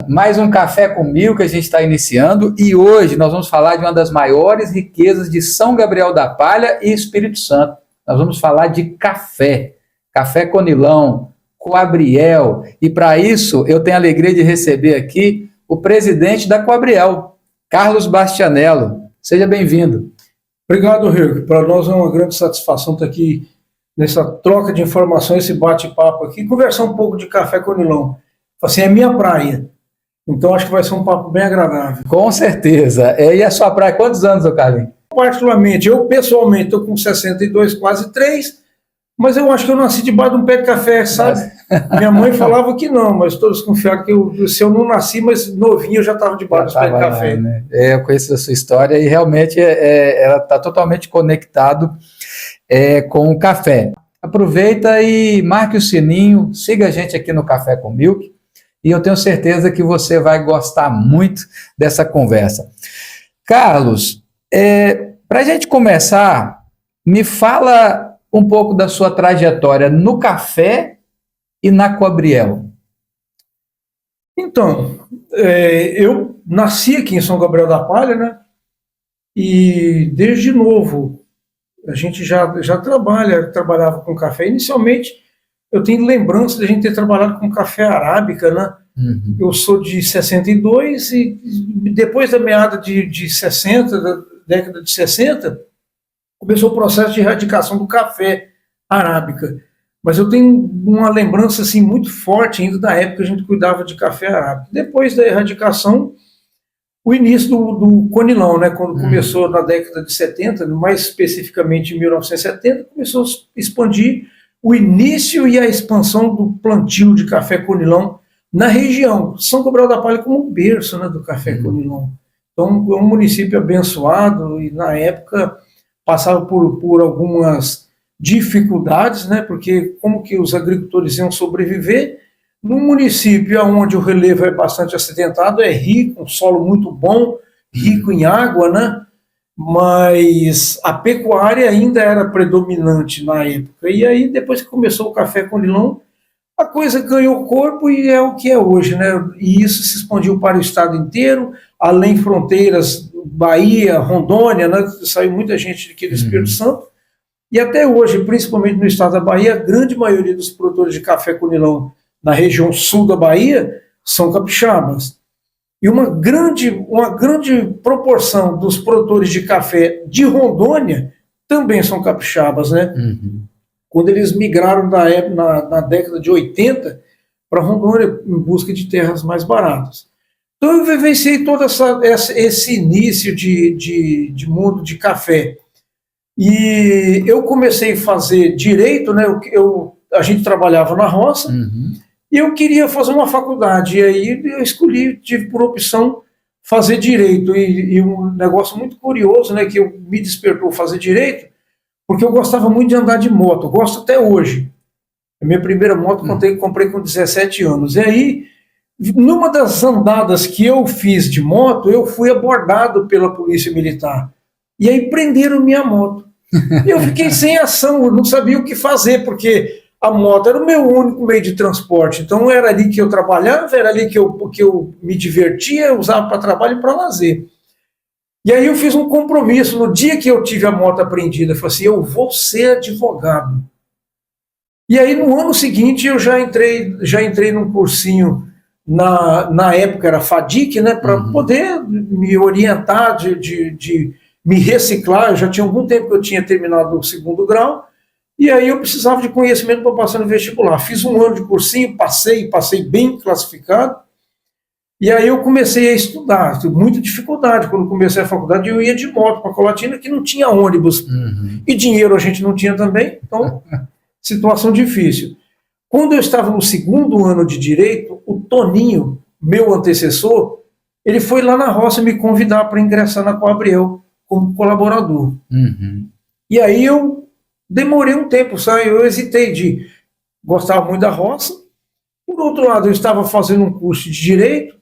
mais um Café com Mil que a gente está iniciando e hoje nós vamos falar de uma das maiores riquezas de São Gabriel da Palha e Espírito Santo. Nós vamos falar de café, café conilão, Coabriel, e para isso eu tenho a alegria de receber aqui o presidente da Coabriel, Carlos Bastianello. Seja bem-vindo. Obrigado, Rico. Para nós é uma grande satisfação estar aqui nessa troca de informações, esse bate-papo aqui, conversar um pouco de café conilão. Assim, é minha praia. Então, acho que vai ser um papo bem agradável. Com certeza. E a sua praia, quantos anos, ô Carlinhos? Particularmente, eu pessoalmente estou com 62, quase 3, mas eu acho que eu nasci debaixo de um pé de café, sabe? Minha mãe falava que não, mas estou desconfiado que se eu não nasci, mas novinho, eu já estava debaixo do pé de café. Né? Eu conheço a sua história e realmente ela está totalmente conectado com o café. Aproveita e marque o sininho, siga a gente aqui no Café com Milk. E eu tenho certeza que você vai gostar muito dessa conversa. Carlos, para a gente começar, me fala um pouco da sua trajetória no café e na Coabriel. Então, eu nasci aqui em São Gabriel da Palha, né? E desde novo a gente já trabalhava com café. Inicialmente, eu tenho lembrança de a gente ter trabalhado com café arábica, né? Uhum. Eu sou de 62 e depois da meada de 60, da década de 60, começou o processo de erradicação do café arábica. Mas eu tenho uma lembrança assim, muito forte ainda da época que a gente cuidava de café arábica. Depois da erradicação, o início do conilão, né? Quando começou na década de 70, mais especificamente em 1970, começou a expandir o início e a expansão do plantio de café conilão na região. São Gabriel da Palha como um berço, né, do café conilão. Então, é um município abençoado e, na época, passava por algumas dificuldades, né, porque como que os agricultores iam sobreviver num município onde o relevo é bastante acidentado, é rico, um solo muito bom, rico em água, né? Mas a pecuária ainda era predominante na época. E aí, depois que começou o café conilão, a coisa ganhou corpo e é o que é hoje, né? E isso se expandiu para o estado inteiro, além fronteiras, Bahia, Rondônia, né? Saiu muita gente aqui do Espírito Santo. E até hoje, principalmente no estado da Bahia, a grande maioria dos produtores de café conilão na região sul da Bahia são capixabas. E uma grande proporção dos produtores de café de Rondônia também são capixabas, né? Uhum. Quando eles migraram na década de 80 para Rondônia em busca de terras mais baratas. Então eu vivenciei todo esse início de mundo de café. E eu comecei a fazer direito, né? A gente trabalhava na roça, e eu queria fazer uma faculdade, e aí eu tive por opção fazer direito, e um negócio muito curioso, né, que me despertou fazer direito, porque eu gostava muito de andar de moto, eu gosto até hoje. A minha primeira moto comprei com 17 anos, e aí, numa das andadas que eu fiz de moto, eu fui abordado pela polícia militar, e aí prenderam minha moto. Eu fiquei sem ação, eu não sabia o que fazer, porque a moto era o meu único meio de transporte, então era ali que eu trabalhava, era ali que eu me divertia, usava para trabalho e para lazer. E aí eu fiz um compromisso, no dia que eu tive a moto apreendida, eu falei assim, eu vou ser advogado. E aí no ano seguinte eu já entrei num cursinho, na época era FADIC, né, para poder me orientar, de me reciclar. Eu já tinha algum tempo que eu tinha terminado o 2º grau, e aí eu precisava de conhecimento para passar no vestibular. Fiz um ano de cursinho, passei bem classificado, e aí eu comecei a estudar. Tive muita dificuldade. Quando comecei a faculdade, eu ia de moto para Colatina, que não tinha ônibus, e dinheiro a gente não tinha também, então, situação difícil. Quando eu estava no 2º ano de Direito, o Toninho, meu antecessor, ele foi lá na roça me convidar para ingressar na Coabriel como colaborador. E aí eu demorei um tempo, sabe? Eu hesitei gostava muito da roça. Por outro lado, eu estava fazendo um curso de Direito.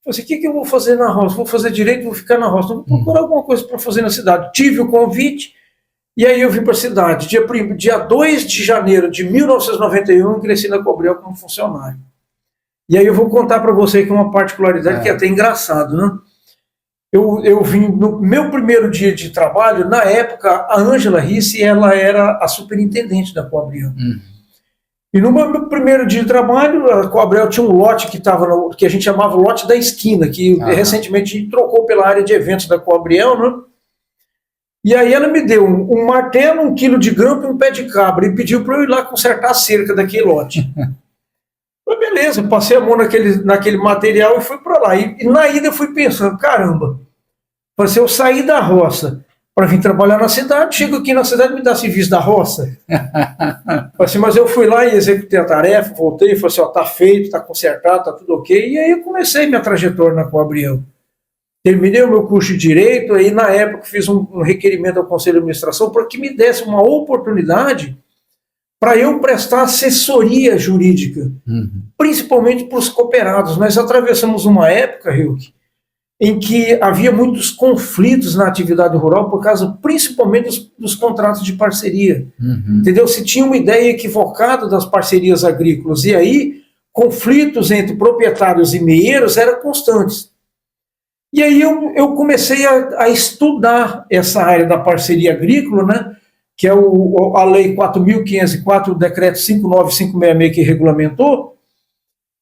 Falei assim, o que eu vou fazer na roça? Vou fazer Direito, vou ficar na roça. Vou procurar alguma coisa para fazer na cidade. Tive o convite, e aí eu vim para a cidade. Dia 2 de janeiro de 1991, eu ingressei na Coabriel como funcionário. E aí eu vou contar para você que é uma particularidade que é até engraçado, né? Eu vim no meu primeiro dia de trabalho, na época, a Ângela Risse, ela era a superintendente da Coabriel. E no meu primeiro dia de trabalho, a Coabriel tinha um lote que a gente chamava lote da esquina, que recentemente trocou pela área de eventos da Coabriel, né? E aí ela me deu um martelo, 1 quilo de grampo e um pé de cabra, e pediu para eu ir lá consertar a cerca daquele lote. Mas beleza, passei a mão naquele material e fui para lá. E na ida eu fui pensando, caramba, se eu sair da roça para vir trabalhar na cidade, chego aqui na cidade e me dá serviço da roça. Assim, mas eu fui lá e executei a tarefa, voltei e falei assim, ó, tá feito, tá consertado, tá tudo ok. E aí eu comecei minha trajetória na Coabriel. Terminei o meu curso de Direito, aí na época fiz um requerimento ao Conselho de Administração para que me desse uma oportunidade para eu prestar assessoria jurídica, principalmente para os cooperados. Nós atravessamos uma época, Hilke, em que havia muitos conflitos na atividade rural por causa principalmente dos contratos de parceria. Entendeu? Se tinha uma ideia equivocada das parcerias agrícolas, e aí conflitos entre proprietários e meeiros eram constantes. E aí eu comecei a estudar essa área da parceria agrícola, né, que é a Lei 4.504, o Decreto 59566 que regulamentou.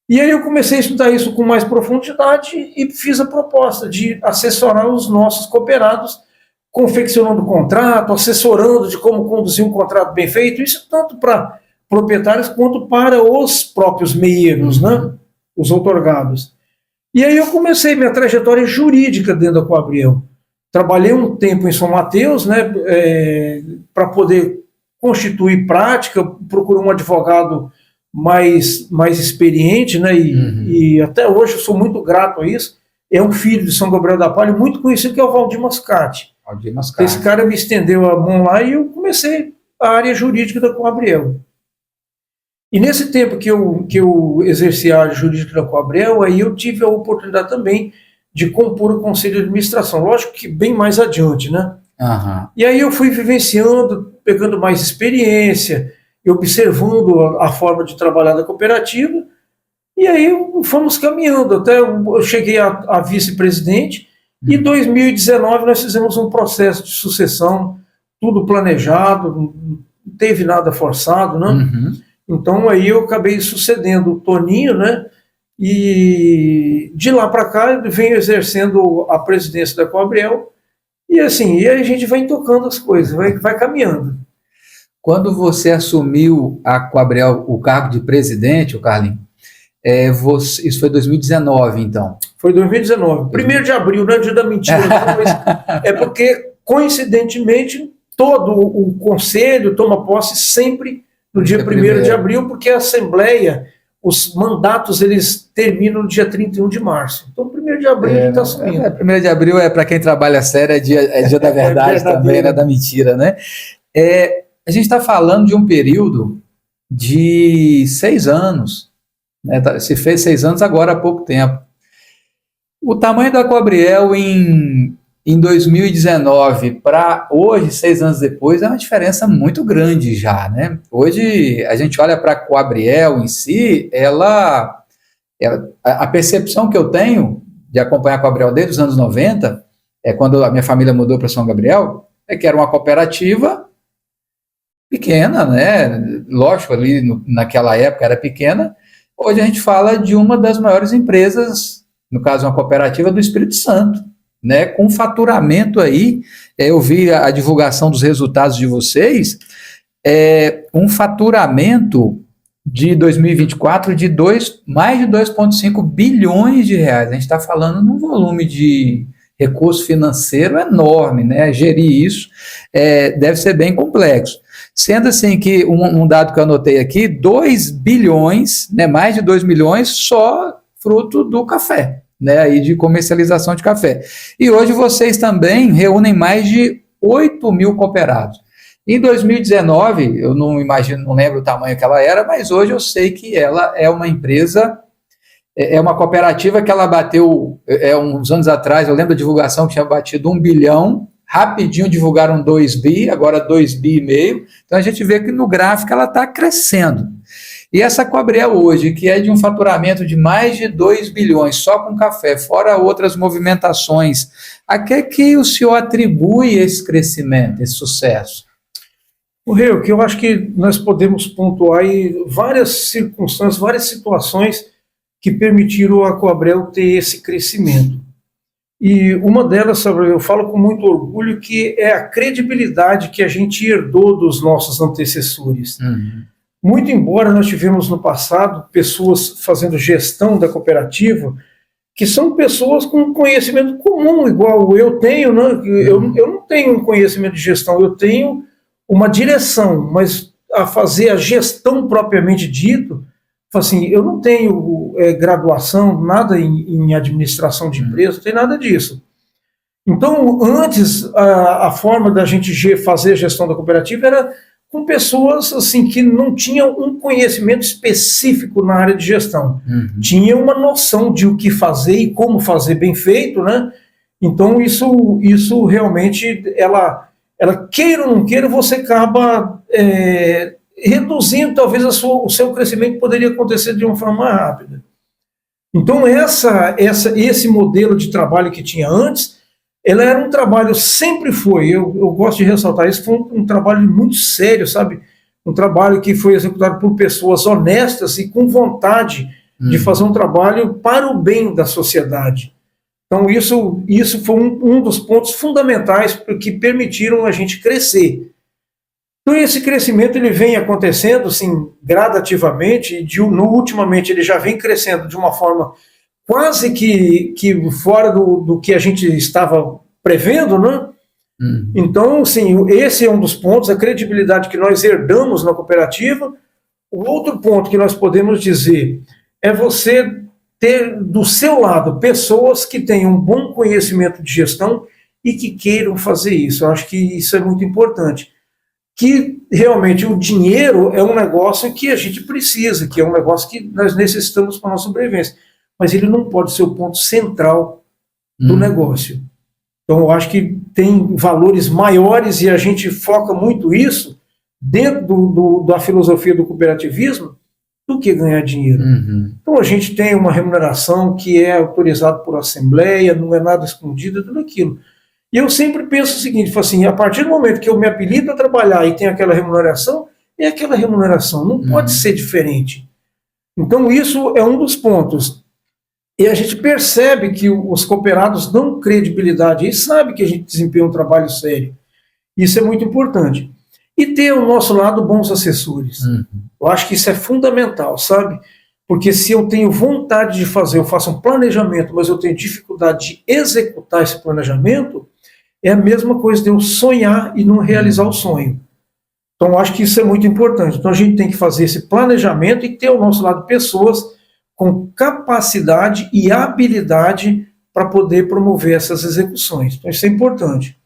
E aí eu comecei a estudar isso com mais profundidade e fiz a proposta de assessorar os nossos cooperados, confeccionando o contrato, assessorando de como conduzir um contrato bem feito, isso tanto para proprietários quanto para os próprios meeiros, né, os outorgados. E aí eu comecei minha trajetória jurídica dentro da Coabriel. Trabalhei um tempo em São Mateus, né, para poder constituir prática, procurei um advogado mais experiente, né, e até hoje eu sou muito grato a isso. É um filho de São Gabriel da Palha, muito conhecido, que é o Valdir Mascati. Esse cara me estendeu a mão lá e eu comecei a área jurídica da Coabriel. E nesse tempo que eu exerci a área jurídica da Coabriel, aí eu tive a oportunidade também de compor o Conselho de Administração, lógico que bem mais adiante, né? E aí eu fui vivenciando, pegando mais experiência, observando a forma de trabalhar da cooperativa, e aí fomos caminhando, até eu cheguei a vice-presidente, e em 2019 nós fizemos um processo de sucessão, tudo planejado, não teve nada forçado, né? Então aí eu acabei sucedendo o Toninho, né? E de lá para cá eu venho exercendo a presidência da Coabriel, e assim, e a gente vai tocando as coisas, vai caminhando. Quando você assumiu a Coabriel, o cargo de presidente, o Carlinhos, isso foi 2019, então? Foi 2019. 1º de abril, não é dia da mentira, não, mas é porque, coincidentemente, todo o conselho toma posse sempre no dia 1º de abril, porque a Assembleia, os mandatos, eles terminam no dia 31 de março. Então, 1º de abril a gente está assumindo. 1º de abril para quem trabalha sério, é dia da verdade também, né, da mentira, né? A gente está falando de um período de 6 anos, né? Se fez 6 anos agora há pouco tempo. O tamanho da Coabriel em 2019 para hoje, 6 anos depois, é uma diferença muito grande já, né? Hoje a gente olha para a Coabriel em si, a percepção que eu tenho de acompanhar a Coabriel desde os anos 90, quando a minha família mudou para São Gabriel, é que era uma cooperativa pequena, né? Lógico, ali naquela época era pequena. Hoje a gente fala de uma das maiores empresas, no caso uma cooperativa do Espírito Santo, né? Com faturamento aí, eu vi a divulgação dos resultados de vocês, um faturamento de 2024 de mais de 2,5 bilhões de reais. A gente está falando num volume de recurso financeiro enorme, né? Gerir isso deve ser bem complexo. Sendo assim que um dado que eu anotei aqui, 2 bilhões, né, mais de 2 milhões, só fruto do café, né, aí de comercialização de café. E hoje vocês também reúnem mais de 8 mil cooperados. Em 2019, eu não lembro o tamanho que ela era, mas hoje eu sei que ela é uma empresa, é uma cooperativa que ela bateu, uns anos atrás, eu lembro da divulgação que tinha batido 1 bilhão, rapidinho divulgaram 2 bi, agora 2,5 bi. Então a gente vê que no gráfico ela está crescendo. E essa Coabriel hoje, que é de um faturamento de mais de 2 bilhões, só com café, fora outras movimentações, a que o senhor atribui esse crescimento, esse sucesso? O Reu, que eu acho que nós podemos pontuar aí várias circunstâncias, várias situações que permitiram a Coabriel ter esse crescimento. E uma delas, sabe, eu falo com muito orgulho, que é a credibilidade que a gente herdou dos nossos antecessores. Muito embora nós tivemos no passado pessoas fazendo gestão da cooperativa, que são pessoas com conhecimento comum, igual eu tenho, né? Eu não tenho um conhecimento de gestão, eu tenho uma direção, mas a fazer a gestão propriamente dito, assim, eu não tenho graduação, nada em administração de empresa, não tem nada disso. Então, antes, a forma da gente fazer a gestão da cooperativa era com pessoas assim que não tinham um conhecimento específico na área de gestão. Tinha uma noção de o que fazer e como fazer bem feito, né? Então, isso realmente, ela queira ou não queira, você acaba reduzindo, talvez, o seu crescimento poderia acontecer de uma forma mais rápida. Então, esse modelo de trabalho que tinha antes, ela era um trabalho, sempre foi, eu gosto de ressaltar isso, foi um trabalho muito sério, sabe? Um trabalho que foi executado por pessoas honestas e com vontade de fazer um trabalho para o bem da sociedade. Então, isso foi um dos pontos fundamentais que permitiram a gente crescer. Então, esse crescimento ele vem acontecendo assim, gradativamente, e ultimamente ele já vem crescendo de uma forma quase que fora do que a gente estava prevendo, né? Então, sim, esse é um dos pontos, a credibilidade que nós herdamos na cooperativa. O outro ponto que nós podemos dizer é você ter do seu lado pessoas que tenham um bom conhecimento de gestão e que queiram fazer isso. Eu acho que isso é muito importante. Que realmente o dinheiro é um negócio que a gente precisa, que é um negócio que nós necessitamos para a nossa sobrevivência. Mas ele não pode ser o ponto central do negócio. Então, eu acho que tem valores maiores e a gente foca muito isso dentro da filosofia do cooperativismo do que ganhar dinheiro. Então, a gente tem uma remuneração que é autorizada por assembleia, não é nada escondido, tudo aquilo. E eu sempre penso o seguinte, assim, a partir do momento que eu me habilito a trabalhar e tenho aquela remuneração, é aquela remuneração, não pode ser diferente. Então, isso é um dos pontos. E a gente percebe que os cooperados dão credibilidade e sabe que a gente desempenha um trabalho sério. Isso é muito importante. E ter ao nosso lado bons assessores. Eu acho que isso é fundamental, sabe? Porque se eu tenho vontade de fazer, eu faço um planejamento, mas eu tenho dificuldade de executar esse planejamento, é a mesma coisa de eu sonhar e não realizar o sonho. Então, eu acho que isso é muito importante. Então, a gente tem que fazer esse planejamento e ter ao nosso lado pessoas com capacidade e habilidade para poder promover essas execuções. Então, isso é importante.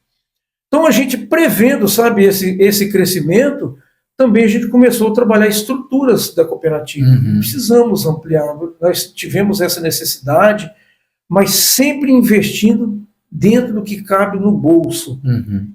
Então, a gente prevendo, sabe, esse crescimento, também a gente começou a trabalhar estruturas da cooperativa. Precisamos ampliar, nós tivemos essa necessidade, mas sempre investindo dentro do que cabe no bolso,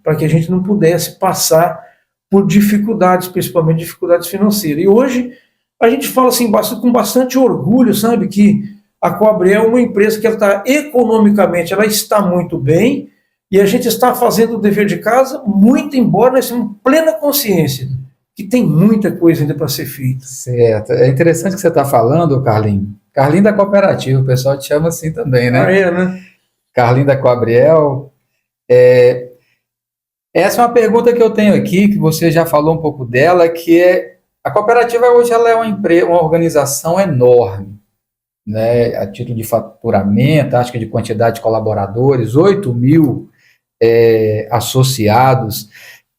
para que a gente não pudesse passar por dificuldades, principalmente dificuldades financeiras. E hoje, a gente fala assim, com bastante orgulho, sabe, que a Coabriel é uma empresa que economicamente ela está muito bem, e a gente está fazendo o dever de casa, muito embora nós tenhamos plena consciência que tem muita coisa ainda para ser feita. Certo. É interessante que você está falando, Carlinho. Carlinho da Cooperativa, o pessoal te chama assim também, né? Né? Carlinho da Coabriel. Essa é uma pergunta que eu tenho aqui, que você já falou um pouco dela, que é a cooperativa hoje ela é uma organização enorme, né? A título de faturamento, acho que de quantidade de colaboradores, 8.000 associados.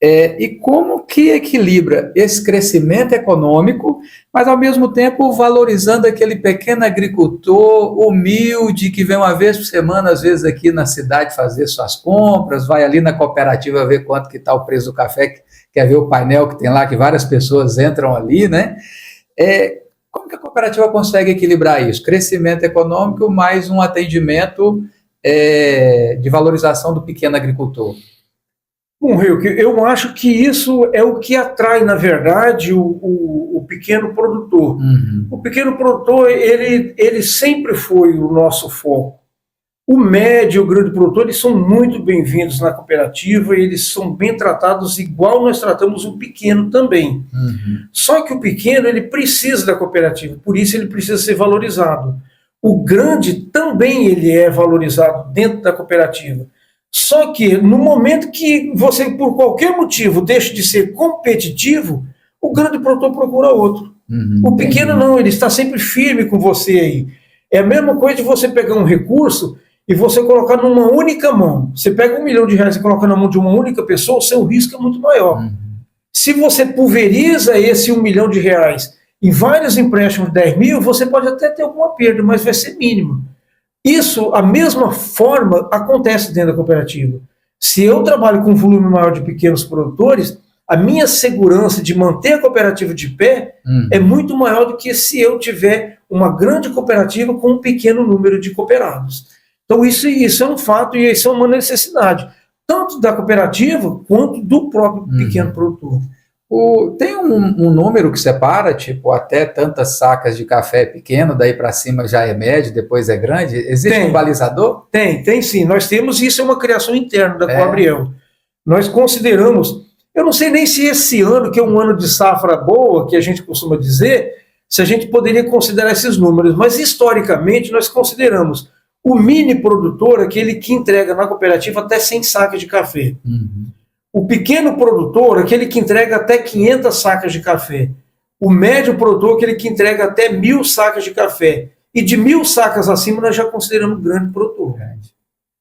E como que equilibra esse crescimento econômico, mas ao mesmo tempo valorizando aquele pequeno agricultor humilde que vem uma vez por semana, às vezes aqui na cidade fazer suas compras, vai ali na cooperativa ver quanto que está o preço do café, quer ver o painel que tem lá, que várias pessoas entram ali, né? Como que a cooperativa consegue equilibrar isso? Crescimento econômico mais um atendimento de valorização do pequeno agricultor. Bom, Rio, eu acho que isso é o que atrai, na verdade, o pequeno produtor. Uhum, O pequeno produtor, ele sempre foi o nosso foco. O médio e o grande produtor, eles são muito bem-vindos na cooperativa e eles são bem tratados igual nós tratamos o pequeno também. uhum, Só que o pequeno, ele precisa da cooperativa, por isso ele precisa ser valorizado. O grande também ele é valorizado dentro da cooperativa. Só que no momento que você, por qualquer motivo, deixa de ser competitivo, o grande produtor procura outro. O pequeno entendi. não, ele está sempre firme com você aí. É a mesma coisa de você pegar um recurso e você colocar numa única mão. Você pega R$ 1 milhão e coloca na mão de uma única pessoa, o seu risco é muito maior. Uhum, Se você pulveriza esse R$ 1 milhão em vários empréstimos de 10 mil, você pode até ter alguma perda, mas vai ser mínimo. Isso, a mesma forma, acontece dentro da cooperativa. Se eu trabalho com um volume maior de pequenos produtores, a minha segurança de manter a cooperativa de pé é uhum. muito maior do que se eu tiver uma grande cooperativa com um pequeno número de cooperados. Então, isso é um fato e isso é uma necessidade, tanto da cooperativa quanto do próprio pequeno Uhum. produtor. Tem um número que separa, tipo, até tantas sacas de café pequeno, daí para cima já é médio, depois é grande? Existe um Tem, balizador? tem sim. Nós temos, isso é uma criação interna da É. Coabriel. Nós consideramos, eu não sei nem se esse ano, que é um ano de safra boa, que a gente costuma dizer, se a gente poderia considerar esses números, mas historicamente nós consideramos o mini produtor aquele que entrega na cooperativa até 100 sacas de café. Uhum. O pequeno produtor, aquele que entrega até 500 sacas de café. O médio produtor, aquele que entrega até 1.000 sacas de café. E de 1.000 sacas acima, nós já consideramos grande produtor. Grande.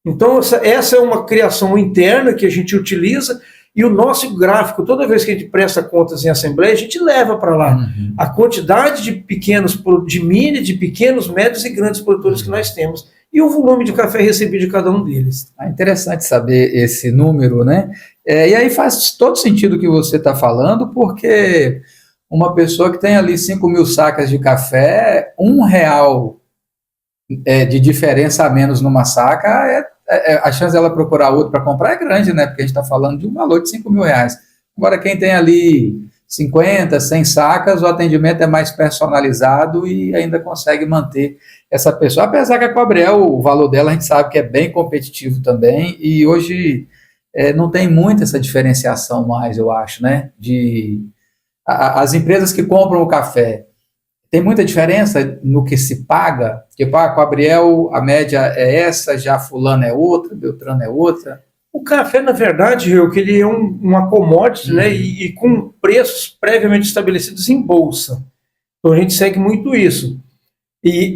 Então, essa é uma criação interna que a gente utiliza e o nosso gráfico, toda vez que a gente presta contas em assembleia, a gente leva para lá Uhum. a quantidade de pequenos, de mini, de pequenos, médios e grandes produtores que nós temos e o volume de café recebido de cada um deles. É interessante saber esse número, né? E aí faz todo sentido o que você está falando, porque uma pessoa que tem ali 5.000 sacas de café, R$ 1 de diferença a menos numa saca, a chance dela procurar outro para comprar é grande, né? Porque a gente está falando de um valor de R$ 5.000. Agora, quem tem ali 50, 100 sacas, o atendimento é mais personalizado e ainda consegue manter essa pessoa. Apesar que a Coabriel, o valor dela, a gente sabe que é bem competitivo também, e hoje não tem muito essa diferenciação mais, eu acho, né? As empresas que compram o café, tem muita diferença no que se paga? Tipo, a Coabriel, a média é essa, já fulano é outra, Beltrano é outra. O café, na verdade, Rio, que ele é uma commodity, né, e com preços previamente estabelecidos em bolsa. Então a gente segue muito isso. E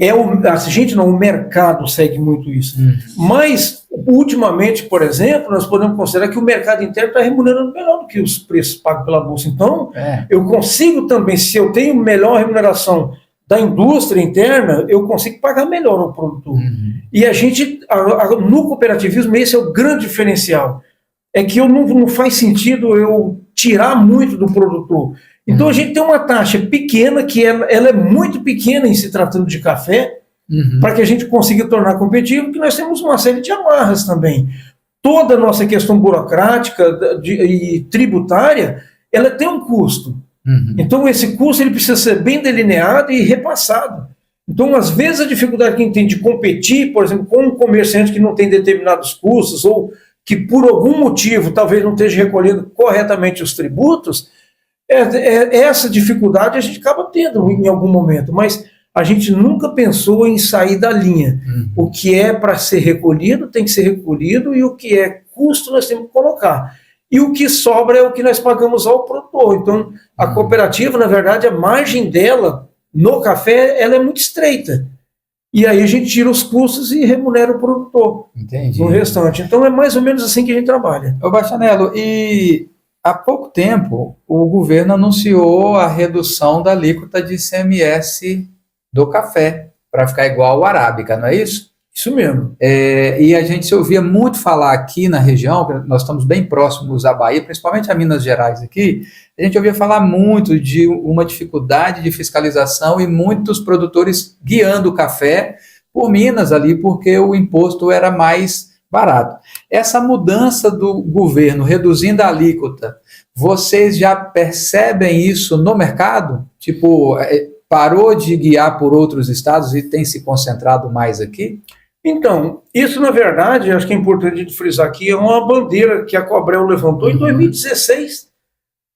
a gente não, o mercado segue muito isso. Mas, ultimamente, por exemplo, nós podemos considerar que o mercado interno está remunerando melhor do que os preços pagos pela bolsa. Então, eu consigo também, se eu tenho melhor remuneração da indústria interna, eu consigo pagar melhor ao produtor. E a gente, no cooperativismo, esse é o grande diferencial. É que não faz sentido eu tirar muito do produtor. Então a gente tem uma taxa pequena, que ela é muito pequena em se tratando de café, para que a gente consiga tornar competitivo, que nós temos uma série de amarras também. Toda a nossa questão burocrática e tributária, ela tem um custo. Então esse custo ele precisa ser bem delineado e repassado. Então, às vezes, a dificuldade que a gente tem de competir, por exemplo, com um comerciante que não tem determinados custos ou que, por algum motivo, talvez não esteja recolhendo corretamente os tributos, essa dificuldade a gente acaba tendo em algum momento, mas a gente nunca pensou em sair da linha. O que é para ser recolhido tem que ser recolhido e o que é custo nós temos que colocar. E o que sobra é o que nós pagamos ao produtor. Então, a cooperativa, na verdade, a margem dela no café, ela é muito estreita. E aí a gente tira os custos e remunera o produtor. Entendi. No restante. Então é mais ou menos assim que a gente trabalha. Ô Bastianello, e há pouco tempo o governo anunciou a redução da alíquota de ICMS do café, para ficar igual ao arábica, não é isso? Isso mesmo. E a gente se ouvia muito falar aqui na região, nós estamos bem próximos à Bahia, principalmente a Minas Gerais aqui, a gente ouvia falar muito de uma dificuldade de fiscalização e muitos produtores guiando o café por Minas ali, porque o imposto era mais barato. Essa mudança do governo reduzindo a alíquota, vocês já percebem isso no mercado? Tipo, parou de guiar por outros estados e tem se concentrado mais aqui? Então, isso na verdade, acho que é importante de frisar aqui, é uma bandeira que a Cobrel levantou em 2016.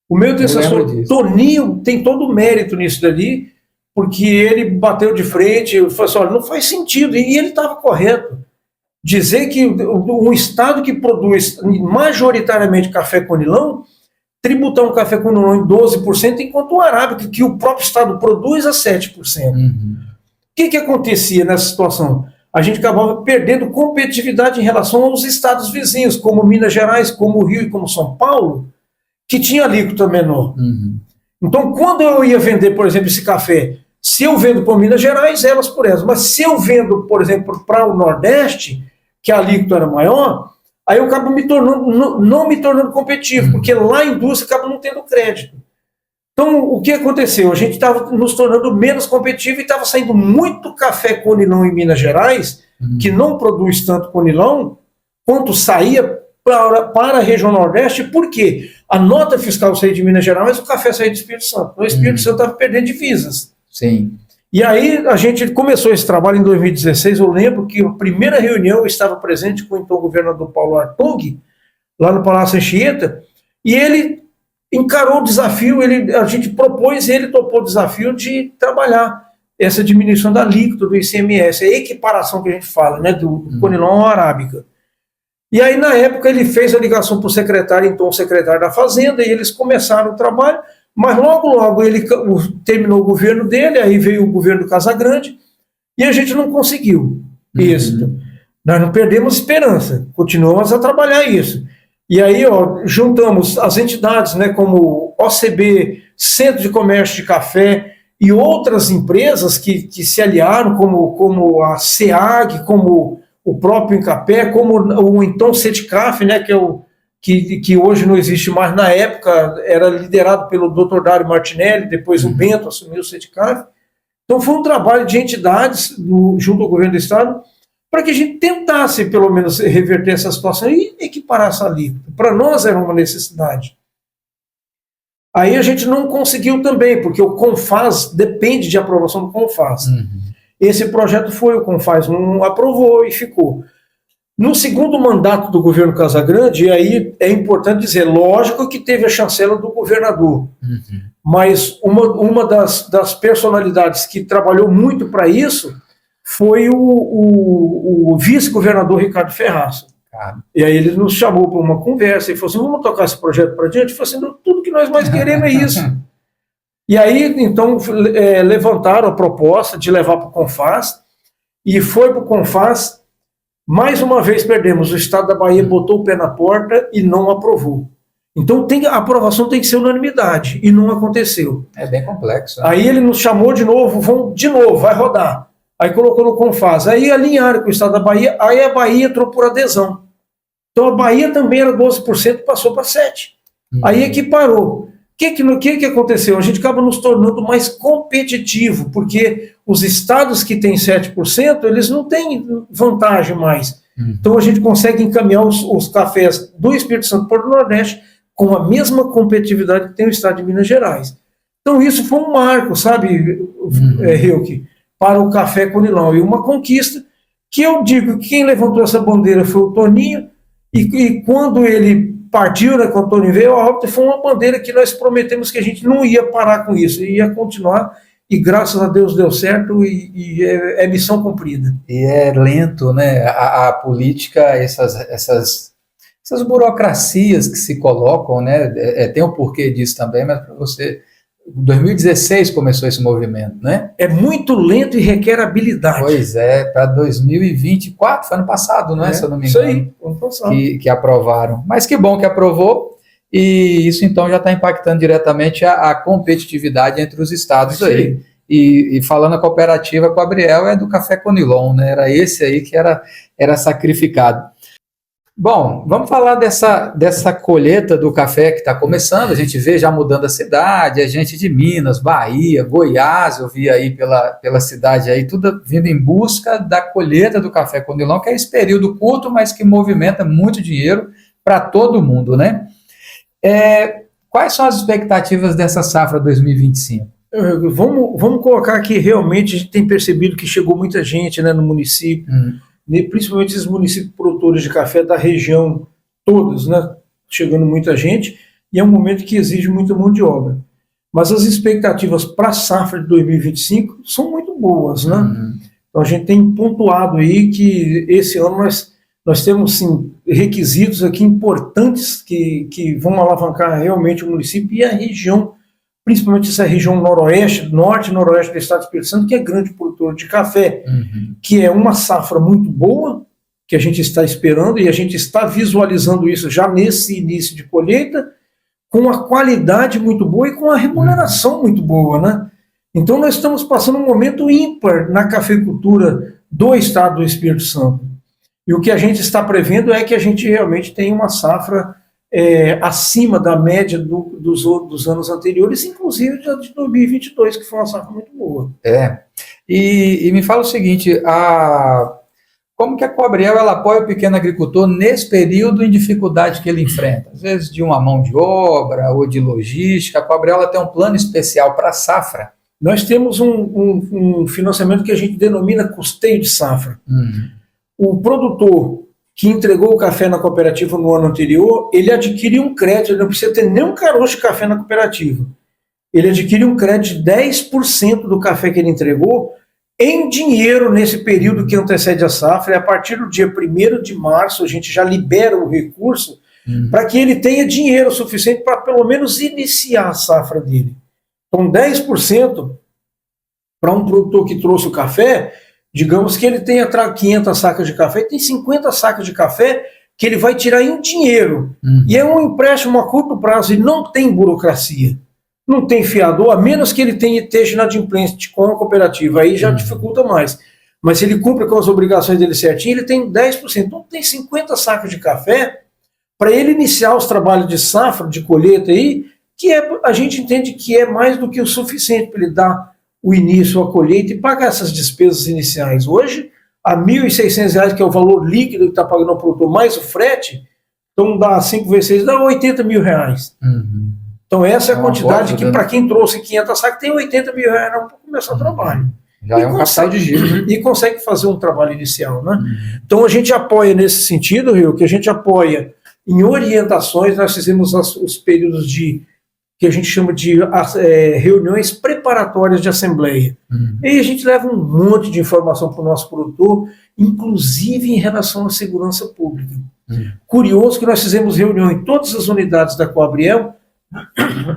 O meu antecessor, Toninho, tem todo o mérito nisso dali, porque ele bateu de frente, falou assim, olha, não faz sentido, e ele estava correto. Dizer que um estado que produz majoritariamente café conilão, tributar um café conilão em 12%, enquanto o arábica, que o próprio estado produz, a 7%. O que acontecia nessa situação? A gente acabava perdendo competitividade em relação aos estados vizinhos, como Minas Gerais, como Rio e como São Paulo, que tinha alíquota menor. Então, quando eu ia vender, por exemplo, esse café, se eu vendo para Minas Gerais, elas por elas. Mas se eu vendo, por exemplo, para o Nordeste, que a alíquota era maior, aí eu acabo não me tornando competitivo, porque lá a indústria acaba não tendo crédito. Então, o que aconteceu? A gente estava nos tornando menos competitivo e estava saindo muito café conilão em Minas Gerais, que não produz tanto conilão, quanto saía para a região Nordeste, porque a nota fiscal saía de Minas Gerais, mas o café saía do Espírito Santo. Então, o Espírito Santo estava perdendo divisas. Sim. E aí a gente começou esse trabalho em 2016, eu lembro que a primeira reunião eu estava presente com o então governador Paulo Artug, lá no Palácio Anchieta, e ele encarou o desafio, a gente propôs e ele topou o desafio de trabalhar essa diminuição da alíquota do ICMS, a equiparação que a gente fala, né, do conilão ao arábica. E aí, na época, ele fez a ligação para o secretário, então o secretário da Fazenda, e eles começaram o trabalho, mas logo ele terminou o governo dele, aí veio o governo do Casagrande, e a gente não conseguiu êxito. Nós não perdemos esperança, continuamos a trabalhar isso. E aí, juntamos as entidades, né, como OCB, Centro de Comércio de Café, e outras empresas que se aliaram, como a SEAG, como o próprio Incapé, como o então CETICAF, né, que hoje não existe mais, na época era liderado pelo Dr. Dário Martinelli, depois o Bento assumiu o CETICAF. Então foi um trabalho de entidades junto ao governo do Estado, para que a gente tentasse, pelo menos, reverter essa situação e equiparar essa alíquota. Para nós era uma necessidade. Aí a gente não conseguiu também, porque o CONFAS depende de aprovação do CONFAS. Esse projeto foi, o CONFAS não aprovou e ficou. No segundo mandato do governo Casagrande, e aí é importante dizer, lógico que teve a chancela do governador, mas uma das personalidades que trabalhou muito para isso foi o vice-governador Ricardo Ferraz. E aí ele nos chamou para uma conversa e falou assim, vamos tocar esse projeto para diante? Eu falei assim, tudo que nós mais queremos é isso. E aí, então, levantaram a proposta de levar para o CONFAS, e foi para o CONFAS. Mais uma vez perdemos, o Estado da Bahia botou o pé na porta e não aprovou. Então a aprovação tem que ser unanimidade, e não aconteceu. É bem complexo. Né? Aí ele nos chamou de novo, vai rodar. Aí colocou no CONFAS, aí alinharam com o Estado da Bahia, aí a Bahia entrou por adesão. Então a Bahia também era 12%, passou para 7%. Aí equiparou. O que aconteceu? A gente acaba nos tornando mais competitivo, porque os estados que têm 7%, eles não têm vantagem mais. Então a gente consegue encaminhar os cafés do Espírito Santo para o Nordeste com a mesma competitividade que tem o estado de Minas Gerais. Então isso foi um marco, sabe, Hilke, para o café conilão, e uma conquista que eu digo que quem levantou essa bandeira foi o Toninho, e quando ele partiu, né, quando o Toninho veio, foi uma bandeira que nós prometemos que a gente não ia parar com isso, ia continuar, e graças a Deus deu certo, e é missão cumprida. E é lento, né, a política, essas burocracias que se colocam, né, tem um porquê disso também, mas para você... 2016 começou esse movimento, né? É muito lento e requer habilidade. Pois é, para 2024, foi ano passado, não é? Se eu não me engano. Isso aí, ano passado. Que aprovaram. Mas que bom que aprovou, e isso então já está impactando diretamente a competitividade entre os estados. Sim. Aí. E falando a cooperativa com a Gabriel, é do café conilon, né? Era esse aí que era sacrificado. Bom, vamos falar dessa colheita do café que está começando. A gente vê já mudando a cidade, a gente de Minas, Bahia, Goiás, eu vi aí pela cidade aí, tudo vindo em busca da colheita do café Conilon, que é esse período curto, mas que movimenta muito dinheiro para todo mundo, né? Quais são as expectativas dessa safra 2025? Vamos colocar que realmente a gente tem percebido que chegou muita gente, né, no município, principalmente os municípios produtores de café da região, todos, né, chegando muita gente, e é um momento que exige muita mão de obra. Mas as expectativas para a safra de 2025 são muito boas, né? Então a gente tem pontuado aí que esse ano nós temos, sim, requisitos aqui importantes que vão alavancar realmente o município e a região, principalmente essa região norte e noroeste do estado do Espírito Santo, que é grande produtor de café, que é uma safra muito boa, que a gente está esperando, e a gente está visualizando isso já nesse início de colheita, com a qualidade muito boa e com a remuneração muito boa, né? Então nós estamos passando um momento ímpar na cafeicultura do estado do Espírito Santo. E o que a gente está prevendo é que a gente realmente tem uma safra acima da média dos anos anteriores, inclusive de 2022, que foi uma safra muito boa. E me fala o seguinte, como que a Coabriel ela apoia o pequeno agricultor nesse período em dificuldade que ele enfrenta? Às vezes de uma mão de obra ou de logística, a Coabriel ela tem um plano especial para a safra? Nós temos um financiamento que a gente denomina custeio de safra. O produtor que entregou o café na cooperativa no ano anterior, ele adquire um crédito, ele não precisa ter nem um caroço de café na cooperativa. Ele adquire um crédito de 10% do café que ele entregou em dinheiro nesse período que antecede a safra, e a partir do dia 1º de março a gente já libera o recurso para que ele tenha dinheiro suficiente para pelo menos iniciar a safra dele. Então 10% para um produtor que trouxe o café, digamos que ele tenha 500 sacas de café, tem 50 sacas de café que ele vai tirar em dinheiro. E é um empréstimo a curto prazo e não tem burocracia. Não tem fiador, a menos que ele esteja inadimplente com a cooperativa, aí já dificulta mais. Mas se ele cumpre com as obrigações dele certinho, ele tem 10%. Então tem 50 sacas de café para ele iniciar os trabalhos de safra, de colheita aí, que a gente entende que é mais do que o suficiente para ele dar o início à colheita e pagar essas despesas iniciais. Hoje, a R$ 1.600, que é o valor líquido que está pagando ao produtor, mais o frete, então dá 5 vezes 6, dá R$80 mil. Então essa é a quantidade que, para quem trouxe 500 sacas, tem R$80 mil para começar o trabalho. Já é um capital de giro. E consegue fazer um trabalho inicial, né? Então a gente apoia nesse sentido, Rio, que a gente apoia em orientações. Nós fizemos os períodos que a gente chama de reuniões preparatórias de assembleia. E aí a gente leva um monte de informação para o nosso produtor, inclusive em relação à segurança pública. Curioso que nós fizemos reunião em todas as unidades da Coabriel,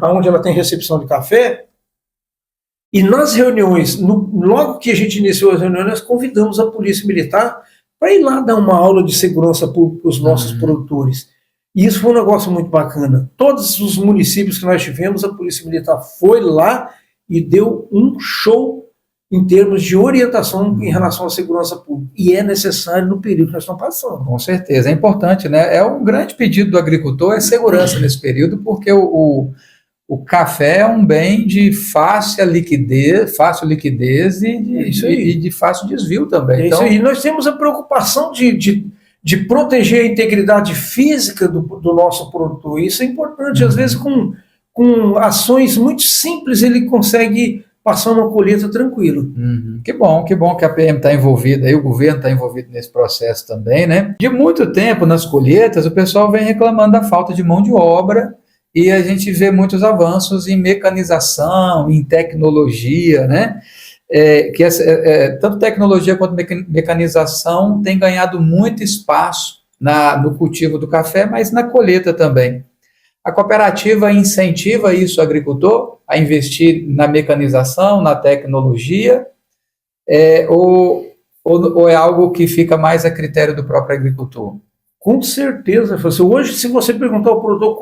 onde ela tem recepção de café, e nas reuniões, logo que a gente iniciou as reuniões, nós convidamos a Polícia Militar para ir lá dar uma aula de segurança pública para os nossos produtores. E isso foi um negócio muito bacana. Todos os municípios que nós tivemos, a Polícia Militar foi lá e deu um show em termos de orientação em relação à segurança pública. E é necessário no período que nós estamos passando. Com certeza, é importante, né? É um grande pedido do agricultor, é segurança nesse período, porque o café é um bem de fácil liquidez e de fácil desvio também. Então, e nós temos a preocupação de proteger a integridade física do nosso produtor. Isso é importante. Às vezes, com ações muito simples, ele consegue passar uma colheita tranquila. Que bom que a PM está envolvida, aí o governo está envolvido nesse processo também, né? De muito tempo, nas colheitas, o pessoal vem reclamando da falta de mão de obra, e a gente vê muitos avanços em mecanização, em tecnologia, né? Tanto tecnologia quanto mecanização tem ganhado muito espaço no cultivo do café, mas na colheita também. A cooperativa incentiva isso o agricultor a investir na mecanização, na tecnologia, ou é algo que fica mais a critério do próprio agricultor? Com certeza. Hoje, se você perguntar ao produtor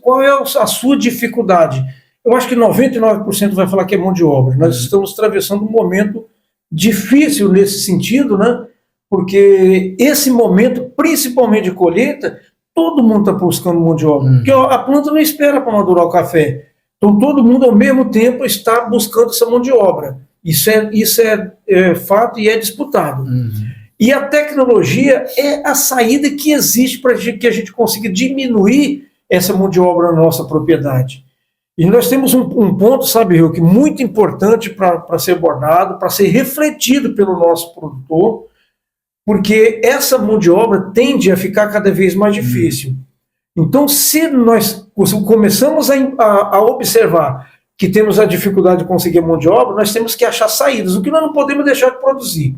qual é a sua dificuldade, eu acho que 99% vai falar que é mão de obra. Nós estamos atravessando um momento difícil nesse sentido, né? porque esse momento, principalmente de colheita, todo mundo está buscando mão de obra, porque a planta não espera para madurar o café. Então todo mundo ao mesmo tempo está buscando essa mão de obra. Isso é fato e é disputado. E a tecnologia é a saída que existe para que a gente consiga diminuir essa mão de obra na nossa propriedade. E nós temos um ponto, sabe, Rio, que muito importante para ser abordado, para ser refletido pelo nosso produtor, porque essa mão de obra tende a ficar cada vez mais difícil. Então, se nós começamos a observar que temos a dificuldade de conseguir mão de obra, nós temos que achar saídas, o que nós não podemos deixar de produzir.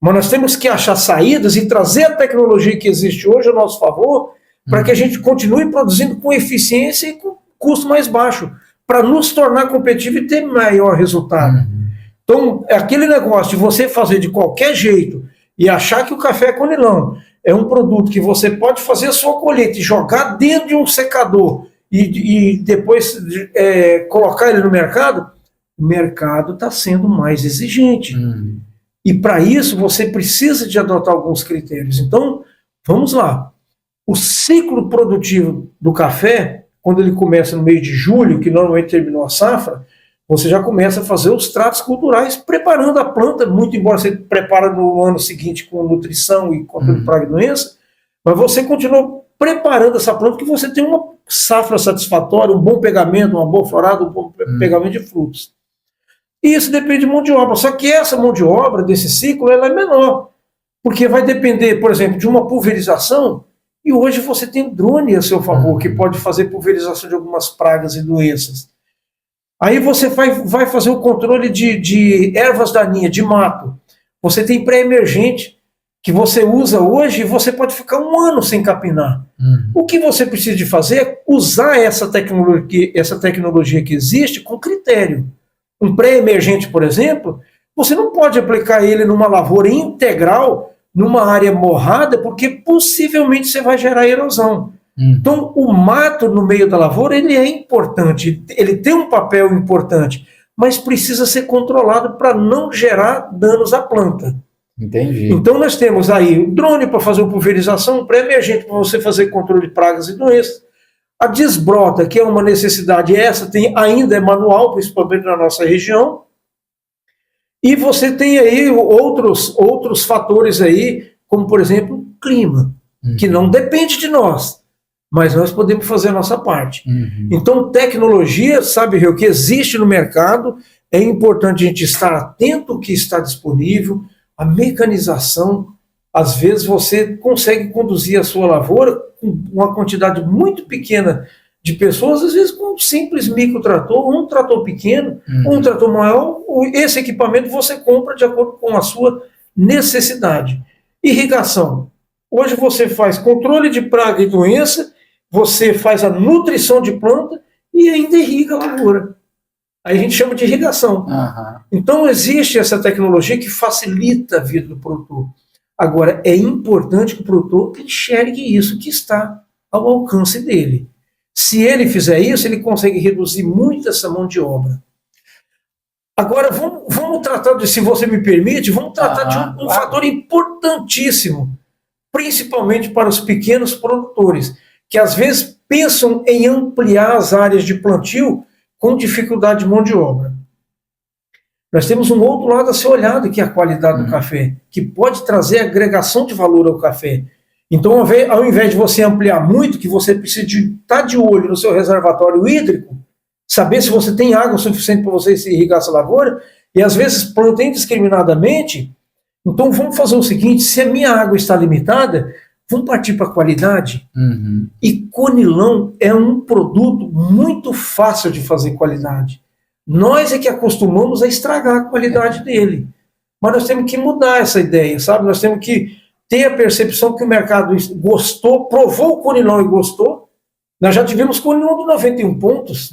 Mas nós temos que achar saídas e trazer a tecnologia que existe hoje a nosso favor, para que a gente continue produzindo com eficiência e com custo mais baixo, para nos tornar competitivo e ter maior resultado. Então, aquele negócio de você fazer de qualquer jeito e achar que o café conilão é um produto que você pode fazer a sua colheita e jogar dentro de um secador e depois colocar ele no mercado, o mercado está sendo mais exigente. E para isso você precisa de adotar alguns critérios. Então, vamos lá. O ciclo produtivo do café, quando ele começa no mês de julho, que normalmente terminou a safra, você já começa a fazer os tratos culturais, preparando a planta, muito embora você prepara no ano seguinte com nutrição e controle de praga e doença, mas você continua preparando essa planta que você tem uma safra satisfatória, um bom pegamento, uma boa florada, um bom pegamento de frutos. E isso depende de mão de obra, só que essa mão de obra desse ciclo ela é menor, porque vai depender, por exemplo, de uma pulverização. E hoje você tem um drone a seu favor, que pode fazer pulverização de algumas pragas e doenças. Aí você vai fazer o controle de ervas daninhas, de mato. Você tem pré-emergente, que você usa hoje e você pode ficar um ano sem capinar. O que você precisa de fazer é usar essa tecnologia que existe com critério. Um pré-emergente, por exemplo, você não pode aplicar ele numa lavoura integral, numa área morrada, porque possivelmente você vai gerar erosão. Então, o mato no meio da lavoura, ele é importante, ele tem um papel importante, mas precisa ser controlado para não gerar danos à planta. Entendi. Então, nós temos aí o drone para fazer a pulverização, o pré-emergente para você fazer controle de pragas e doenças, a desbrota, que é uma necessidade, essa ainda é manual, principalmente na nossa região. E você tem aí outros fatores aí, como por exemplo, o clima, que não depende de nós, mas nós podemos fazer a nossa parte. Então, tecnologia, sabe, Rio, que existe no mercado, é importante a gente estar atento ao que está disponível, a mecanização, às vezes você consegue conduzir a sua lavoura com uma quantidade muito pequena de pessoas, às vezes com um simples microtrator, um trator pequeno, um trator maior, esse equipamento você compra de acordo com a sua necessidade. Irrigação. Hoje você faz controle de praga e doença, você faz a nutrição de planta e ainda irriga a lavoura. Aí a gente chama de irrigação. Então existe essa tecnologia que facilita a vida do produtor. Agora, é importante que o produtor enxergue isso que está ao alcance dele. Se ele fizer isso, ele consegue reduzir muito essa mão de obra. Agora, vamos tratar se você me permite, vamos tratar de um fator importantíssimo, principalmente para os pequenos produtores, que às vezes pensam em ampliar as áreas de plantio com dificuldade de mão de obra. Nós temos um outro lado a ser olhado, que é a qualidade do café, que pode trazer agregação de valor ao café. Então, ao invés de você ampliar muito, que você precisa estar de olho no seu reservatório hídrico, saber se você tem água suficiente para você irrigar essa lavoura, e às vezes planta indiscriminadamente, então vamos fazer o seguinte, se a minha água está limitada, vamos partir para a qualidade. E conilão é um produto muito fácil de fazer qualidade. Nós é que acostumamos a estragar a qualidade dele. Mas nós temos que mudar essa ideia, sabe? Nós temos que ter a percepção que o mercado gostou, provou o conilão e gostou. Nós já tivemos conilão de 91 pontos.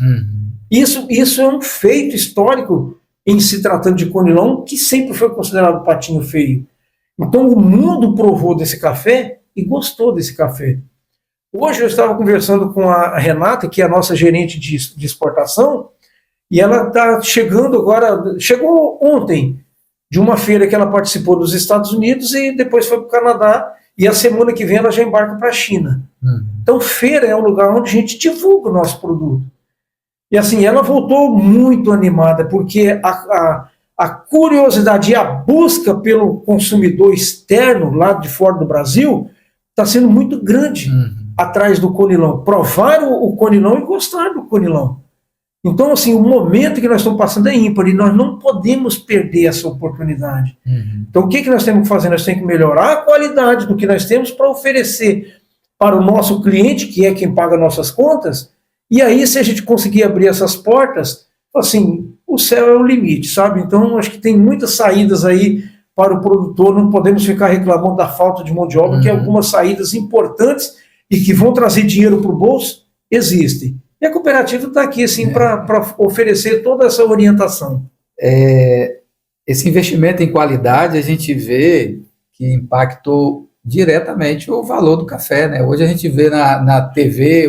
Isso é um feito histórico em se tratando de conilão, que sempre foi considerado patinho feio. Então o mundo provou desse café e gostou desse café. Hoje eu estava conversando com a Renata, que é a nossa gerente de exportação, e ela está chegando agora, chegou ontem, de uma feira que ela participou nos Estados Unidos e depois foi para o Canadá, e a semana que vem ela já embarca para a China. Então, feira é um lugar onde a gente divulga o nosso produto. E assim, ela voltou muito animada, porque a curiosidade e a busca pelo consumidor externo, lá de fora do Brasil, está sendo muito grande atrás do Conilon. Provar o Conilon e gostar do Conilon. Então, assim, o momento que nós estamos passando é ímpar e nós não podemos perder essa oportunidade. Então, o que nós temos que fazer? Nós temos que melhorar a qualidade do que nós temos para oferecer para o nosso cliente, que é quem paga nossas contas, e aí, se a gente conseguir abrir essas portas, assim, o céu é o limite, sabe? Então, acho que tem muitas saídas aí para o produtor, não podemos ficar reclamando da falta de mão de obra, que algumas saídas importantes e que vão trazer dinheiro para o bolso existem. E a cooperativa está aqui, assim, para oferecer toda essa orientação. Esse investimento em qualidade, a gente vê que impactou diretamente o valor do café, né? Hoje a gente vê na TV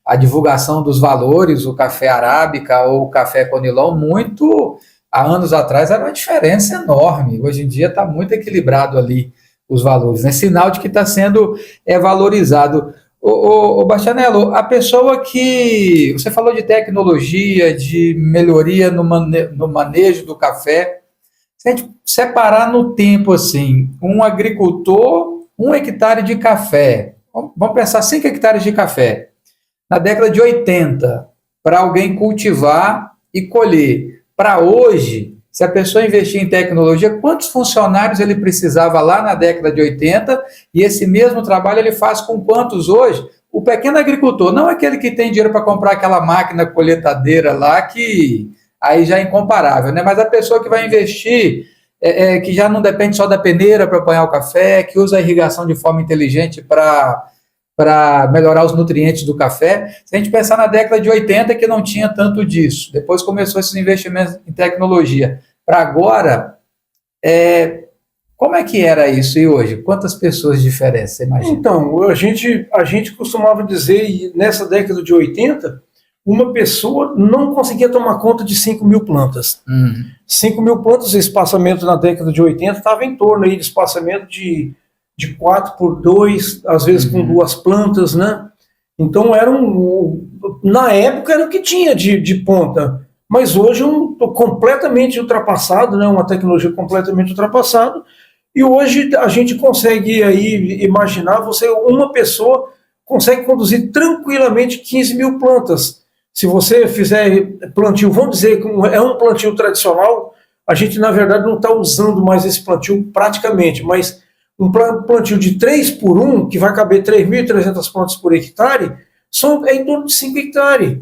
a divulgação dos valores, o café arábica ou o café Conilon, muito, há anos atrás, era uma diferença enorme. Hoje em dia está muito equilibrado ali os valores, né? Sinal de que está sendo valorizado. Ô Bastianello, a pessoa que... Você falou de tecnologia, de melhoria no manejo do café. Se a gente separar no tempo, assim, um agricultor, 1 hectare de café, vamos pensar 5 hectares de café, na década de 80, para alguém cultivar e colher. Para hoje, se a pessoa investir em tecnologia, quantos funcionários ele precisava lá na década de 80 e esse mesmo trabalho ele faz com quantos hoje? O pequeno agricultor, não aquele que tem dinheiro para comprar aquela máquina colheitadeira lá, que aí já é incomparável, né? Mas a pessoa que vai investir, que já não depende só da peneira para apanhar o café, que usa a irrigação de forma inteligente para melhorar os nutrientes do café. Se a gente pensar na década de 80, que não tinha tanto disso, depois começou esses investimentos em tecnologia. Para agora, como é que era isso e hoje? Quantas pessoas diferentes, você imagina? Então, a gente costumava dizer, nessa década de 80, uma pessoa não conseguia tomar conta de 5.000 plantas. 5.000 plantas, o espaçamento na década de 80 estava em torno aí de espaçamento de 4 por 2, às vezes com 2 plantas, né? Então, na época era o que tinha de ponta, mas hoje completamente ultrapassado, né? Uma tecnologia completamente ultrapassada, e hoje a gente consegue aí imaginar, uma pessoa consegue conduzir tranquilamente 15.000 plantas. Se você fizer plantio, vamos dizer que é um plantio tradicional, a gente na verdade não está usando mais esse plantio praticamente, mas um plantio de 3 por 1, que vai caber 3.300 plantas por hectare, é em torno de 5 hectares.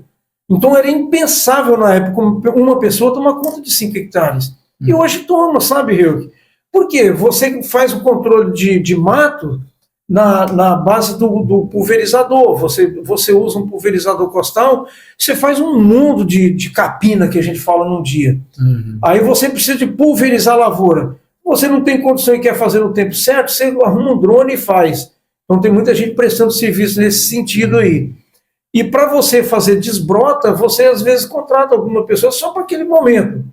Então era impensável na época uma pessoa tomar conta de 5 hectares. E hoje toma, sabe, Rio? Por quê? Você faz o controle de mato na base do pulverizador. Você usa um pulverizador costal, você faz um mundo de capina, que a gente fala num dia. Aí você precisa de pulverizar a lavoura. Você não tem condição e quer fazer no tempo certo, você arruma um drone e faz. Então tem muita gente prestando serviço nesse sentido aí. E para você fazer desbrota, você às vezes contrata alguma pessoa só para aquele momento.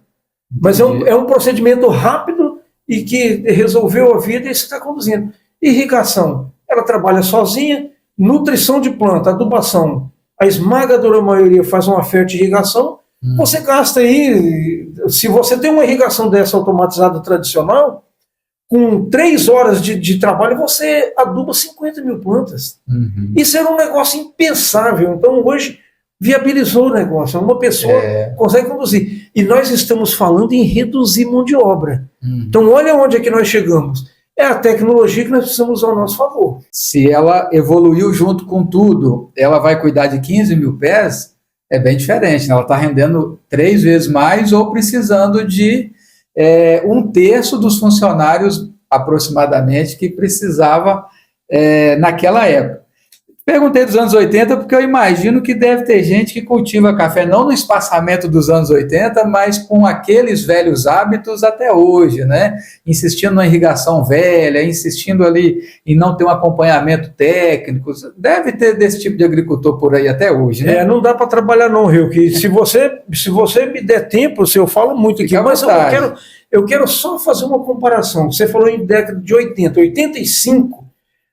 Mas é um procedimento rápido e que resolveu a vida e você está conduzindo. Irrigação, ela trabalha sozinha. Nutrição de planta, adubação, a esmagadora maioria faz uma fertirrigação. Você gasta aí, se você tem uma irrigação dessa automatizada tradicional, com 3 horas de trabalho, você aduba 50.000 plantas. Isso era um negócio impensável. Então, hoje, viabilizou o negócio. Uma pessoa consegue conduzir. E nós estamos falando em reduzir mão de obra. Então, olha onde é que nós chegamos. É a tecnologia que nós precisamos usar ao nosso favor. Se ela evoluiu junto com tudo, ela vai cuidar de 15.000 pés, é bem diferente, né? Ela está rendendo 3 vezes mais ou precisando de 1/3 dos funcionários, aproximadamente, que precisava naquela época. Perguntei dos anos 80 porque eu imagino que deve ter gente que cultiva café não no espaçamento dos anos 80, mas com aqueles velhos hábitos até hoje, né? Insistindo na irrigação velha, insistindo ali em não ter um acompanhamento técnico. Deve ter desse tipo de agricultor por aí até hoje, né? Não dá para trabalhar não, Rio, que se você me der tempo, eu falo muito aqui, mas eu quero só fazer uma comparação. Você falou em década de 80, 85,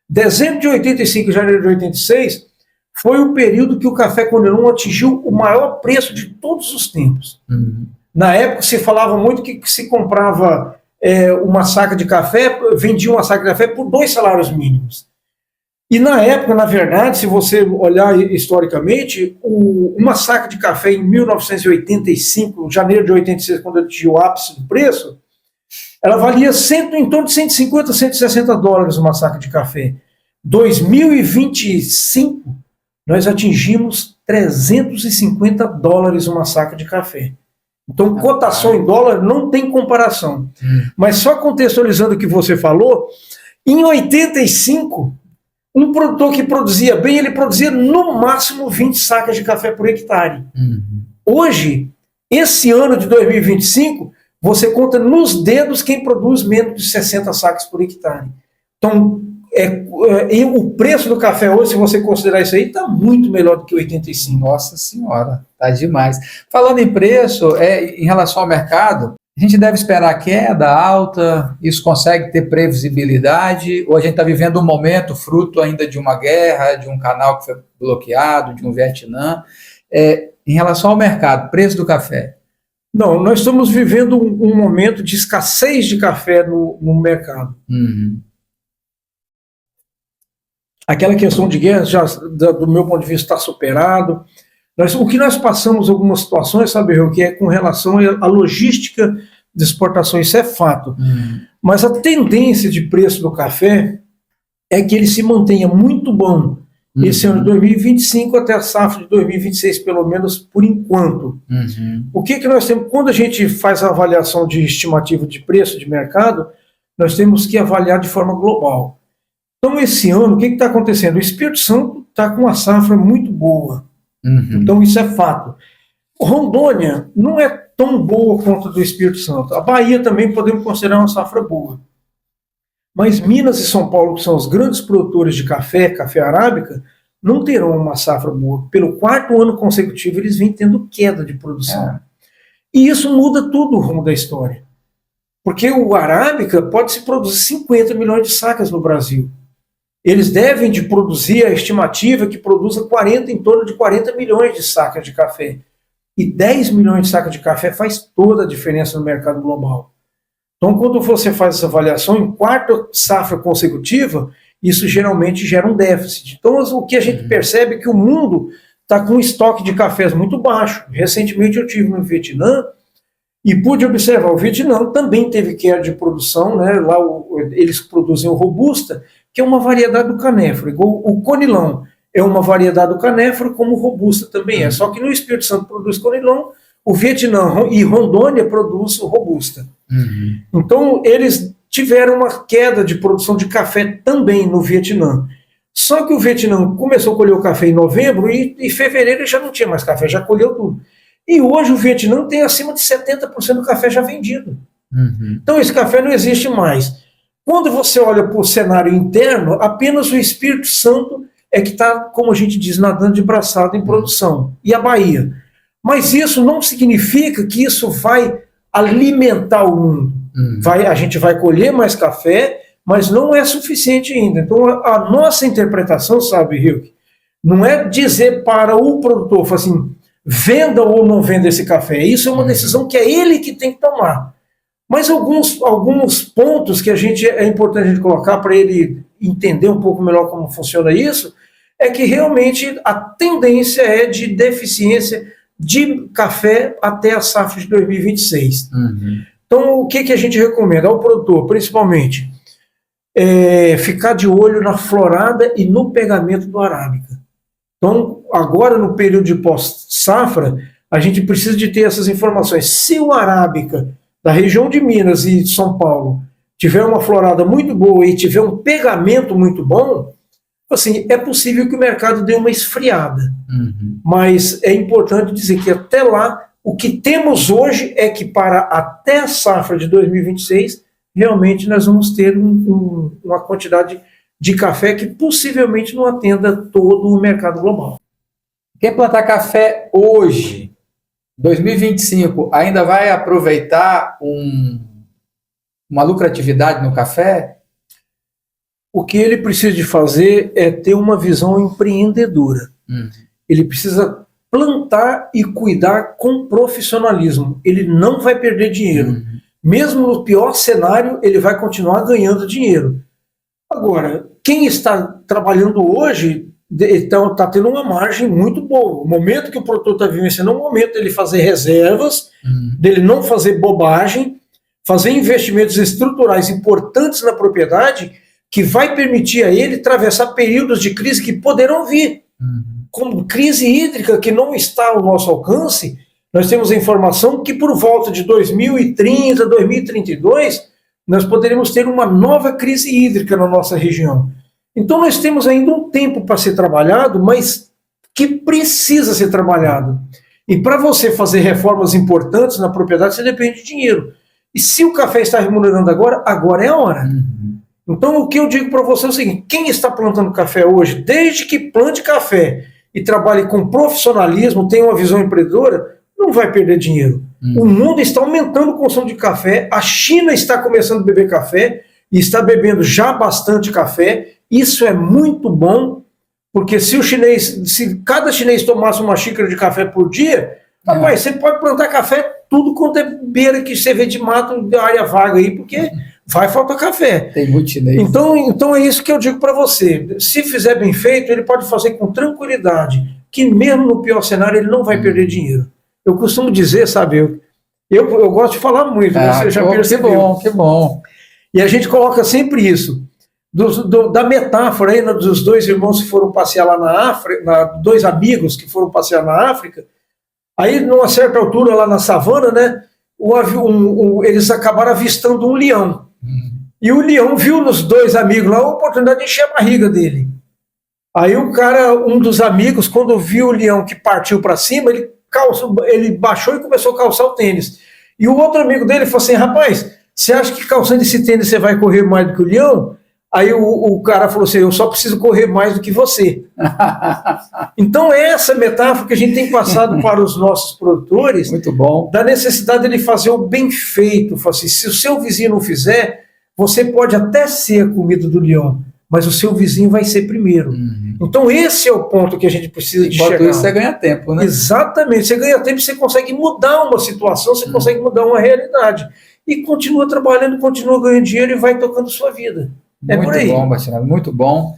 dezembro de 85 e janeiro de 86, foi o período que o café Conilon atingiu o maior preço de todos os tempos. Na época se falava muito que se comprava uma saca de café, vendia uma saca de café por 2 salários mínimos. E na época, na verdade, se você olhar historicamente, uma saca de café em 1985, janeiro de 86, quando atingiu o ápice do preço, ela valia em torno de 150, 160 dólares uma saca de café. 2025, nós atingimos 350 dólares uma saca de café. Então, cotação em dólar não tem comparação. Mas só contextualizando o que você falou, em 85, um produtor que produzia bem, ele produzia no máximo 20 sacas de café por hectare. Hoje, esse ano de 2025, você conta nos dedos quem produz menos de 60 sacas por hectare. Então, o preço do café hoje, se você considerar isso aí, está muito melhor do que 85. Nossa Senhora, tá demais. Falando em preço, em relação ao mercado, a gente deve esperar queda, alta? Isso consegue ter previsibilidade? Ou a gente está vivendo um momento fruto ainda de uma guerra, de um canal que foi bloqueado, de um Vietnã? Em relação ao mercado, preço do café? Não, nós estamos vivendo um momento de escassez de café no mercado. Aquela questão de guerra, já, do meu ponto de vista, está superado. O que nós passamos algumas situações, sabe, o que é com relação à logística de exportação, isso é fato. Mas a tendência de preço do café é que ele se mantenha muito bom esse ano de 2025 até a safra de 2026, pelo menos por enquanto. O que nós temos, quando a gente faz a avaliação de estimativa de preço de mercado, nós temos que avaliar de forma global. Então, esse ano, o que está acontecendo? O Espírito Santo está com uma safra muito boa. Então, isso é fato. Rondônia não é tão boa quanto a do Espírito Santo. A Bahia também podemos considerar uma safra boa. Mas Minas e São Paulo, que são os grandes produtores de café, café arábica, não terão uma safra boa. Pelo 4º ano consecutivo, eles vêm tendo queda de produção. E isso muda tudo o rumo da história. Porque o arábica pode-se produzir 50 milhões de sacas no Brasil. Eles devem de produzir, a estimativa que produza em torno de 40 milhões de sacas de café. E 10 milhões de sacas de café faz toda a diferença no mercado global. Então, quando você faz essa avaliação, em 4ª safra consecutiva, isso geralmente gera um déficit. Então, o que a gente percebe é que o mundo está com um estoque de cafés muito baixo. Recentemente eu estive no Vietnã e pude observar, o Vietnã também teve queda de produção, né? Lá eles produzem o Robusta, que é uma variedade do canéforo, igual o Conilon é uma variedade do canéforo, como o Robusta também é. Só que no Espírito Santo produz Conilon, o Vietnã e Rondônia produz o Robusta. Então, eles tiveram uma queda de produção de café também no Vietnã. Só que o Vietnã começou a colher o café em novembro e em fevereiro já não tinha mais café, já colheu tudo. E hoje o Vietnã tem acima de 70% do café já vendido. Então, esse café não existe mais. Quando você olha para o cenário interno, apenas o Espírito Santo é que está, como a gente diz, nadando de braçada em produção. E a Bahia. Mas isso não significa que isso vai alimentar o mundo. A gente vai colher mais café, mas não é suficiente ainda. Então, a nossa interpretação, sabe, Hilke, não é dizer para o produtor, assim, venda ou não venda esse café. Isso é uma decisão que é ele que tem que tomar. Mas alguns pontos que é importante a gente colocar para ele entender um pouco melhor como funciona isso, é que realmente a tendência é de deficiência de café até a safra de 2026. Então, o que a gente recomenda ao produtor, principalmente, ficar de olho na florada e no pegamento do arábica. Então, agora no período de pós-safra, a gente precisa de ter essas informações. Se o arábica da região de Minas e de São Paulo tiver uma florada muito boa e tiver um pegamento muito bom, assim, é possível que o mercado dê uma esfriada. Mas é importante dizer que até lá, o que temos hoje é que para até a safra de 2026, realmente nós vamos ter uma quantidade de café que possivelmente não atenda todo o mercado global. Quem plantar café hoje, 2025, ainda vai aproveitar uma lucratividade no café? O que ele precisa de fazer é ter uma visão empreendedora. Ele precisa plantar e cuidar com profissionalismo. Ele não vai perder dinheiro. Mesmo no pior cenário, ele vai continuar ganhando dinheiro. Agora, quem está trabalhando hoje está tendo uma margem muito boa. O momento que o produtor está vivenciando é um momento dele fazer reservas, dele não fazer bobagem, fazer investimentos estruturais importantes na propriedade, que vai permitir a ele atravessar períodos de crise que poderão vir. Como crise hídrica que não está ao nosso alcance, nós temos a informação que por volta de 2030, 2032, nós poderemos ter uma nova crise hídrica na nossa região. Então nós temos ainda um tempo para ser trabalhado, mas que precisa ser trabalhado. E para você fazer reformas importantes na propriedade, você depende de dinheiro. E se o café está remunerando agora, agora é a hora. Então o que eu digo para você é o seguinte: quem está plantando café hoje, desde que plante café e trabalhe com profissionalismo, tenha uma visão empreendedora, não vai perder dinheiro. O mundo está aumentando o consumo de café, a China está começando a beber café e está bebendo já bastante café. Isso é muito bom, porque se cada chinês tomasse uma xícara de café por dia, rapaz, você pode plantar café tudo quanto é beira que você vê de mato, de área vaga aí, porque vai faltar café. Tem muito chinês. Então é isso que eu digo para você. Se fizer bem feito, ele pode fazer com tranquilidade, que mesmo no pior cenário ele não vai perder dinheiro. Eu costumo dizer, sabe, eu gosto de falar muito, você já percebeu. Que bom. E a gente coloca sempre isso, da metáfora aí, dos dois irmãos que foram passear lá na África, dois amigos que foram passear na África, aí numa certa altura lá na savana, né, eles acabaram avistando um leão. E o leão viu nos dois amigos lá a oportunidade de encher a barriga dele. Aí um dos amigos, quando viu o leão que partiu para cima, ele baixou e começou a calçar o tênis. E o outro amigo dele falou assim: rapaz, você acha que calçando esse tênis você vai correr mais do que o leão? Aí o cara falou assim: eu só preciso correr mais do que você. Então é essa metáfora que a gente tem passado para os nossos produtores. Muito bom. Da necessidade de fazer o bem feito. Assim, se o seu vizinho não fizer, você pode até ser a comida do leão, mas o seu vizinho vai ser primeiro. Então esse é o ponto que a gente precisa de chegar. Isso você ganha tempo, né? Exatamente, você ganha tempo, você consegue mudar uma situação, você consegue mudar uma realidade. E continua trabalhando, continua ganhando dinheiro e vai tocando sua vida. É por aí. Muito bom, Bastiano, muito bom.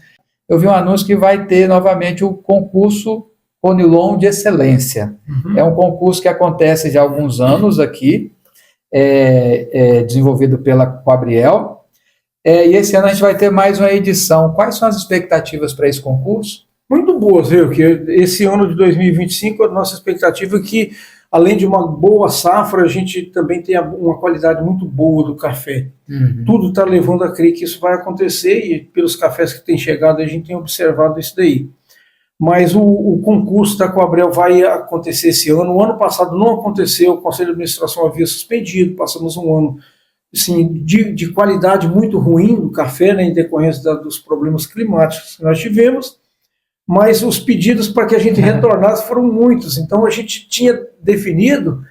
Eu vi um anúncio que vai ter novamente o concurso Conilon de Excelência. É um concurso que acontece já há alguns anos aqui, desenvolvido pela Coabriel. E esse ano a gente vai ter mais uma edição. Quais são as expectativas para esse concurso? Muito boas, viu? Que esse ano de 2025, a nossa expectativa é que, além de uma boa safra, a gente também tenha uma qualidade muito boa do café. Tudo está levando a crer que isso vai acontecer, e pelos cafés que têm chegado, a gente tem observado isso daí. Mas o concurso da Coabriel vai acontecer esse ano. O ano passado não aconteceu, o Conselho de Administração havia suspendido, passamos um ano assim, de qualidade muito ruim do café, né, em decorrência dos problemas climáticos que nós tivemos, mas os pedidos para que a gente retornasse foram muitos. Então a gente tinha definido,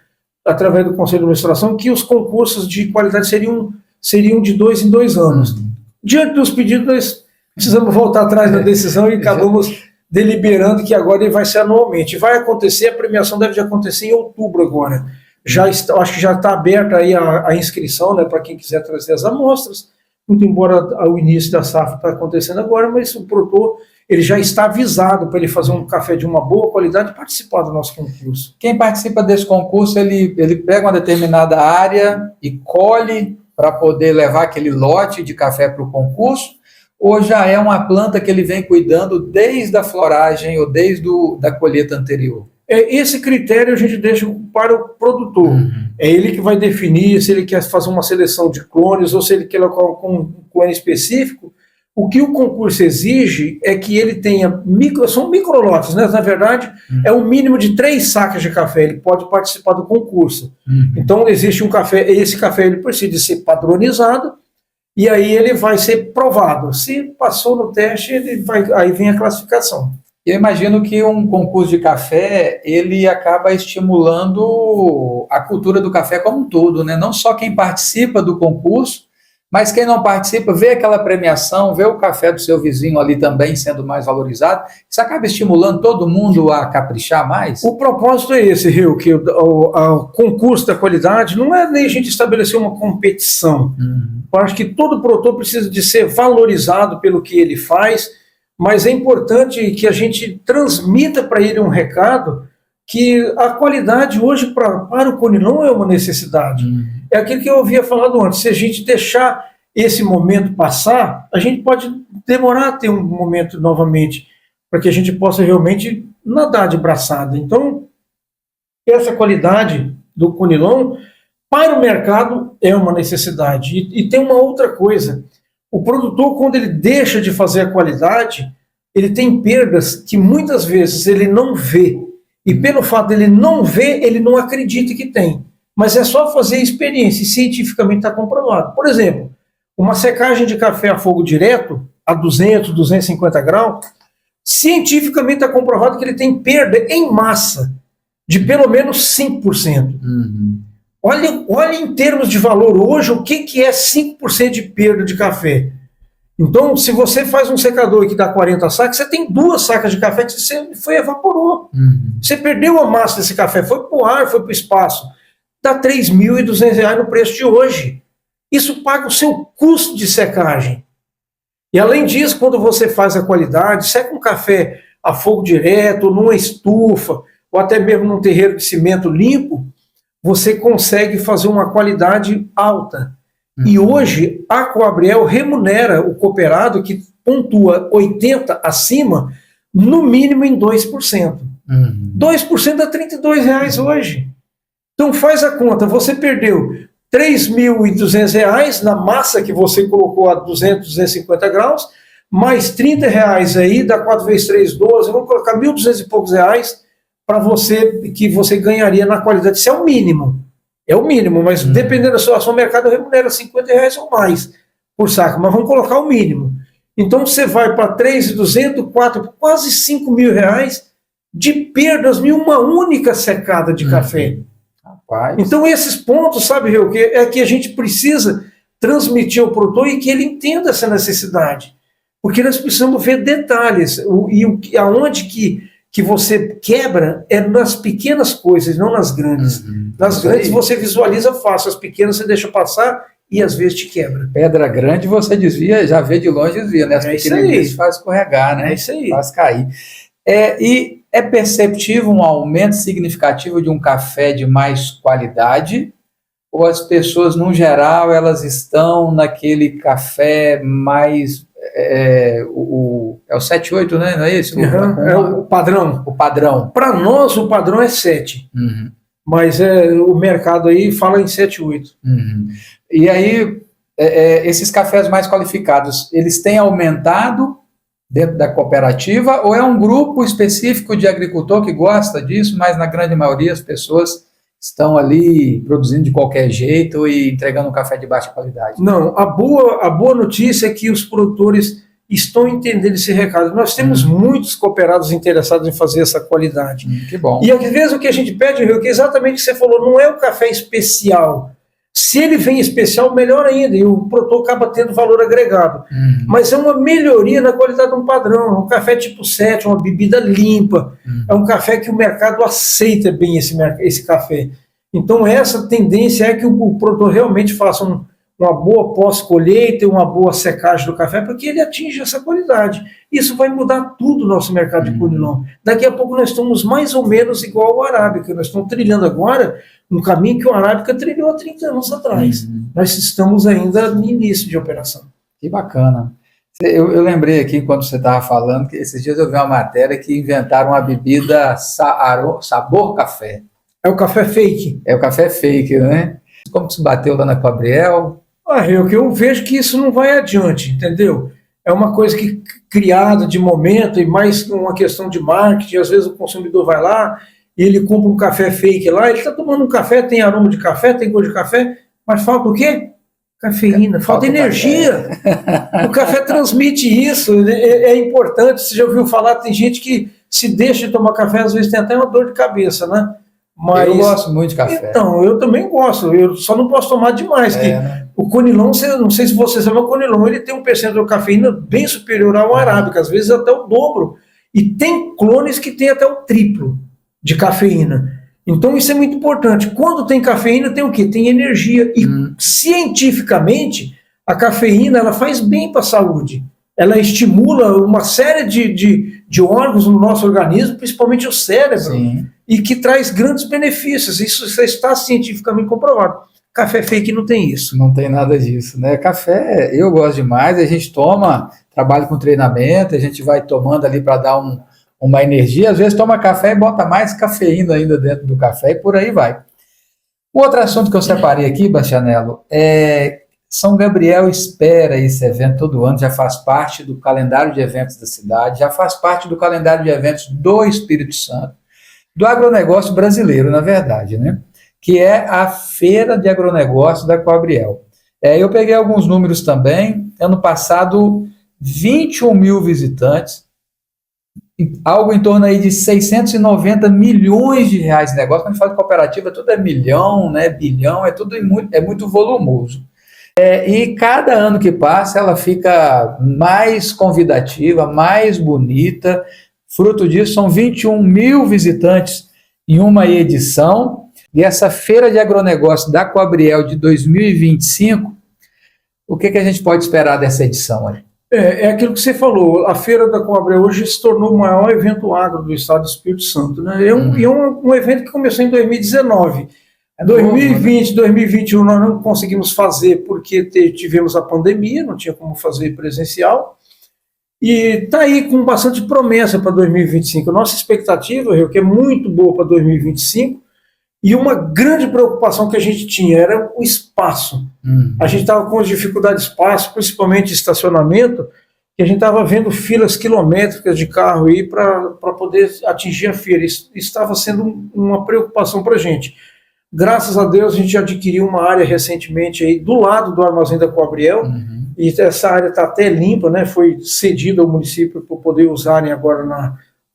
através do Conselho de Administração, que os concursos de qualidade seriam de 2 em 2 anos. Diante dos pedidos, nós precisamos voltar atrás na decisão e acabamos deliberando que agora ele vai ser anualmente. Vai acontecer, a premiação deve acontecer em outubro agora. Acho que já está aberta aí a inscrição, né, para quem quiser trazer as amostras, muito embora o início da safra está acontecendo agora, mas o produtor ele já está avisado para ele fazer um café de uma boa qualidade e participar do nosso concurso. Quem participa desse concurso, ele pega uma determinada área e colhe para poder levar aquele lote de café para o concurso, ou já é uma planta que ele vem cuidando desde a floragem ou desde a colheita anterior? Esse critério a gente deixa para o produtor. É ele que vai definir se ele quer fazer uma seleção de clones ou se ele quer colocar um clone específico. O que o concurso exige é que ele tenha, são microlotes, né? Na verdade, é o mínimo de 3 sacas de café, ele pode participar do concurso. Então, existe um café, esse café ele precisa ser padronizado, e aí ele vai ser provado. Se passou no teste, aí vem a classificação. Eu imagino que um concurso de café, ele acaba estimulando a cultura do café como um todo, né? Não só quem participa do concurso, Mas quem não participa, vê aquela premiação, vê o café do seu vizinho ali também sendo mais valorizado, isso acaba estimulando todo mundo a caprichar mais? O propósito é esse, Rio, que o concurso da qualidade não é nem a gente estabelecer uma competição. Eu acho que todo produtor precisa de ser valorizado pelo que ele faz, mas é importante que a gente transmita para ele um recado que a qualidade hoje para o Conilon é uma necessidade. É aquilo que eu havia falado antes, se a gente deixar esse momento passar, a gente pode demorar a ter um momento novamente, para que a gente possa realmente nadar de braçada. Então, essa qualidade do Conilon, para o mercado, é uma necessidade. E tem uma outra coisa, o produtor, quando ele deixa de fazer a qualidade, ele tem perdas que muitas vezes ele não vê. E pelo fato dele não ver, ele não acredita que tem. Mas é só fazer experiência, e cientificamente está comprovado. Por exemplo, uma secagem de café a fogo direto, a 200, 250 graus, cientificamente está comprovado que ele tem perda em massa de pelo menos 5%. Olha em termos de valor hoje, o que é 5% de perda de café. Então, se você faz um secador que dá 40 sacas, você tem 2 sacas de café que você evaporou. Você perdeu a massa desse café, foi para o ar, foi para o espaço. Dá R$ 3.200 no preço de hoje. Isso paga o seu custo de secagem. E além disso, quando você faz a qualidade, seca um café a fogo direto, numa estufa, ou até mesmo num terreiro de cimento limpo, você consegue fazer uma qualidade alta. E hoje, a Coabriel remunera o cooperado que pontua 80 acima, no mínimo em 2%. 2% dá R$ 32 hoje. Então faz a conta, você perdeu R$ 3.200 na massa que você colocou a 200, 250 graus, mais R$ 30 aí, dá 4 vezes 3, 12, vamos colocar R$ 1.200 e poucos para você, que você ganharia na qualidade. Isso é o mínimo. É o mínimo, mas dependendo da situação, o mercado remunera R$ 50 ou mais por saco, mas vamos colocar o mínimo. Então você vai para 3.200, 4, quase R$ 5.000 de perdas em uma única secada de café. Rapaz. Então esses pontos, sabe, Rio, é que a gente precisa transmitir ao produtor e que ele entenda essa necessidade. Porque nós precisamos ver detalhes, e aonde que você quebra é nas pequenas coisas, não nas grandes. Nas grandes você visualiza fácil, as pequenas você deixa passar e às vezes te quebra. Pedra grande você desvia, já vê de longe desvia, né? As pequenas faz escorregar, né? É isso aí. Faz cair. E é perceptível um aumento significativo de um café de mais qualidade? Ou as pessoas, no geral, elas estão naquele café mais... É o 7-8, né? Não é isso? É o padrão. O padrão. Para nós, o padrão é 7. Mas o mercado aí fala em 7-8. E aí, esses cafés mais qualificados, eles têm aumentado dentro da cooperativa, ou é um grupo específico de agricultor que gosta disso, mas na grande maioria as pessoas estão ali produzindo de qualquer jeito e entregando um café de baixa qualidade? Não, a boa notícia é que os produtores estão entendendo esse recado. Nós temos muitos cooperados interessados em fazer essa qualidade. Que bom. E às vezes o que a gente pede, Rio, que é exatamente o que você falou, não é o café especial. Se ele vem especial, melhor ainda, e o produtor acaba tendo valor agregado. Mas é uma melhoria na qualidade de um padrão, um café tipo 7, uma bebida limpa, é um café que o mercado aceita bem esse café. Então essa tendência é que o produtor realmente faça uma boa pós-colheita e uma boa secagem do café, porque ele atinge essa qualidade. Isso vai mudar tudo o nosso mercado de Conilon. Daqui a pouco nós estamos mais ou menos igual ao Arábica, nós estamos trilhando agora um caminho que o Arábica trilhou há 30 anos atrás. Nós estamos ainda no início de operação. Que bacana. Eu lembrei aqui, quando você estava falando, que esses dias eu vi uma matéria que inventaram uma bebida sabor café. É o café fake. É o café fake, né? Como se bateu lá na Coabriel? Eu vejo que isso não vai adiante, entendeu? É uma coisa que criada de momento e mais uma questão de marketing. Às vezes o consumidor vai lá e ele compra um café fake lá, ele está tomando um café, tem aroma de café, tem gosto de café, mas falta o quê? Cafeína, falta energia. O café transmite isso, é importante. Você já ouviu falar, tem gente que se deixa de tomar café, às vezes tem até uma dor de cabeça, né? Mas, eu gosto muito de café. Então, eu também gosto, eu só não posso tomar demais. Né? O Conilon, não sei se você sabe, o Conilon ele tem um percentual de cafeína bem superior ao arábica, às vezes até o dobro. E tem clones que tem até o triplo de cafeína. Então isso é muito importante. Quando tem cafeína, tem o quê? Tem energia. E cientificamente, a cafeína ela faz bem para a saúde. Ela estimula uma série de órgãos no nosso organismo, principalmente o cérebro, Sim. e que traz grandes benefícios. Isso está cientificamente comprovado. Café fake não tem isso. Não tem nada disso, né? Café eu gosto demais, a gente toma, trabalha com treinamento, a gente vai tomando ali para dar uma energia, às vezes toma café e bota mais cafeína ainda dentro do café e por aí vai. Um outro assunto que eu separei aqui, Bastianello, São Gabriel espera esse evento todo ano, já faz parte do calendário de eventos da cidade, já faz parte do calendário de eventos do Espírito Santo, do agronegócio brasileiro, na verdade, né? Que é a Feira de Agronegócio da Coabriel. Eu peguei alguns números também, ano passado, 21 mil visitantes, algo em torno aí de 690 milhões de reais de negócio. Quando a gente fala de cooperativa, tudo é milhão, né, bilhão, é muito volumoso. E cada ano que passa, ela fica mais convidativa, mais bonita. Fruto disso, são 21 mil visitantes em uma edição. E essa Feira de Agronegócio da Coabriel de 2025, o que a gente pode esperar dessa edição aí? É aquilo que você falou, a Feira da Coabriel hoje se tornou o maior evento agro do estado do Espírito Santo, né? É um evento que começou em 2019. 2020, 2021 nós não conseguimos fazer porque tivemos a pandemia, não tinha como fazer presencial. E está aí com bastante promessa para 2025. Nossa expectativa, que é muito boa para 2025, e uma grande preocupação que a gente tinha era o espaço. A gente estava com dificuldade de espaço, principalmente de estacionamento, e a gente estava vendo filas quilométricas de carro aí para poder atingir a feira. Isso estava sendo uma preocupação para a gente. Graças a Deus a gente adquiriu uma área recentemente aí do lado do Armazém da Coabriel, e essa área está até limpa, né? Foi cedida ao município para poder usarem agora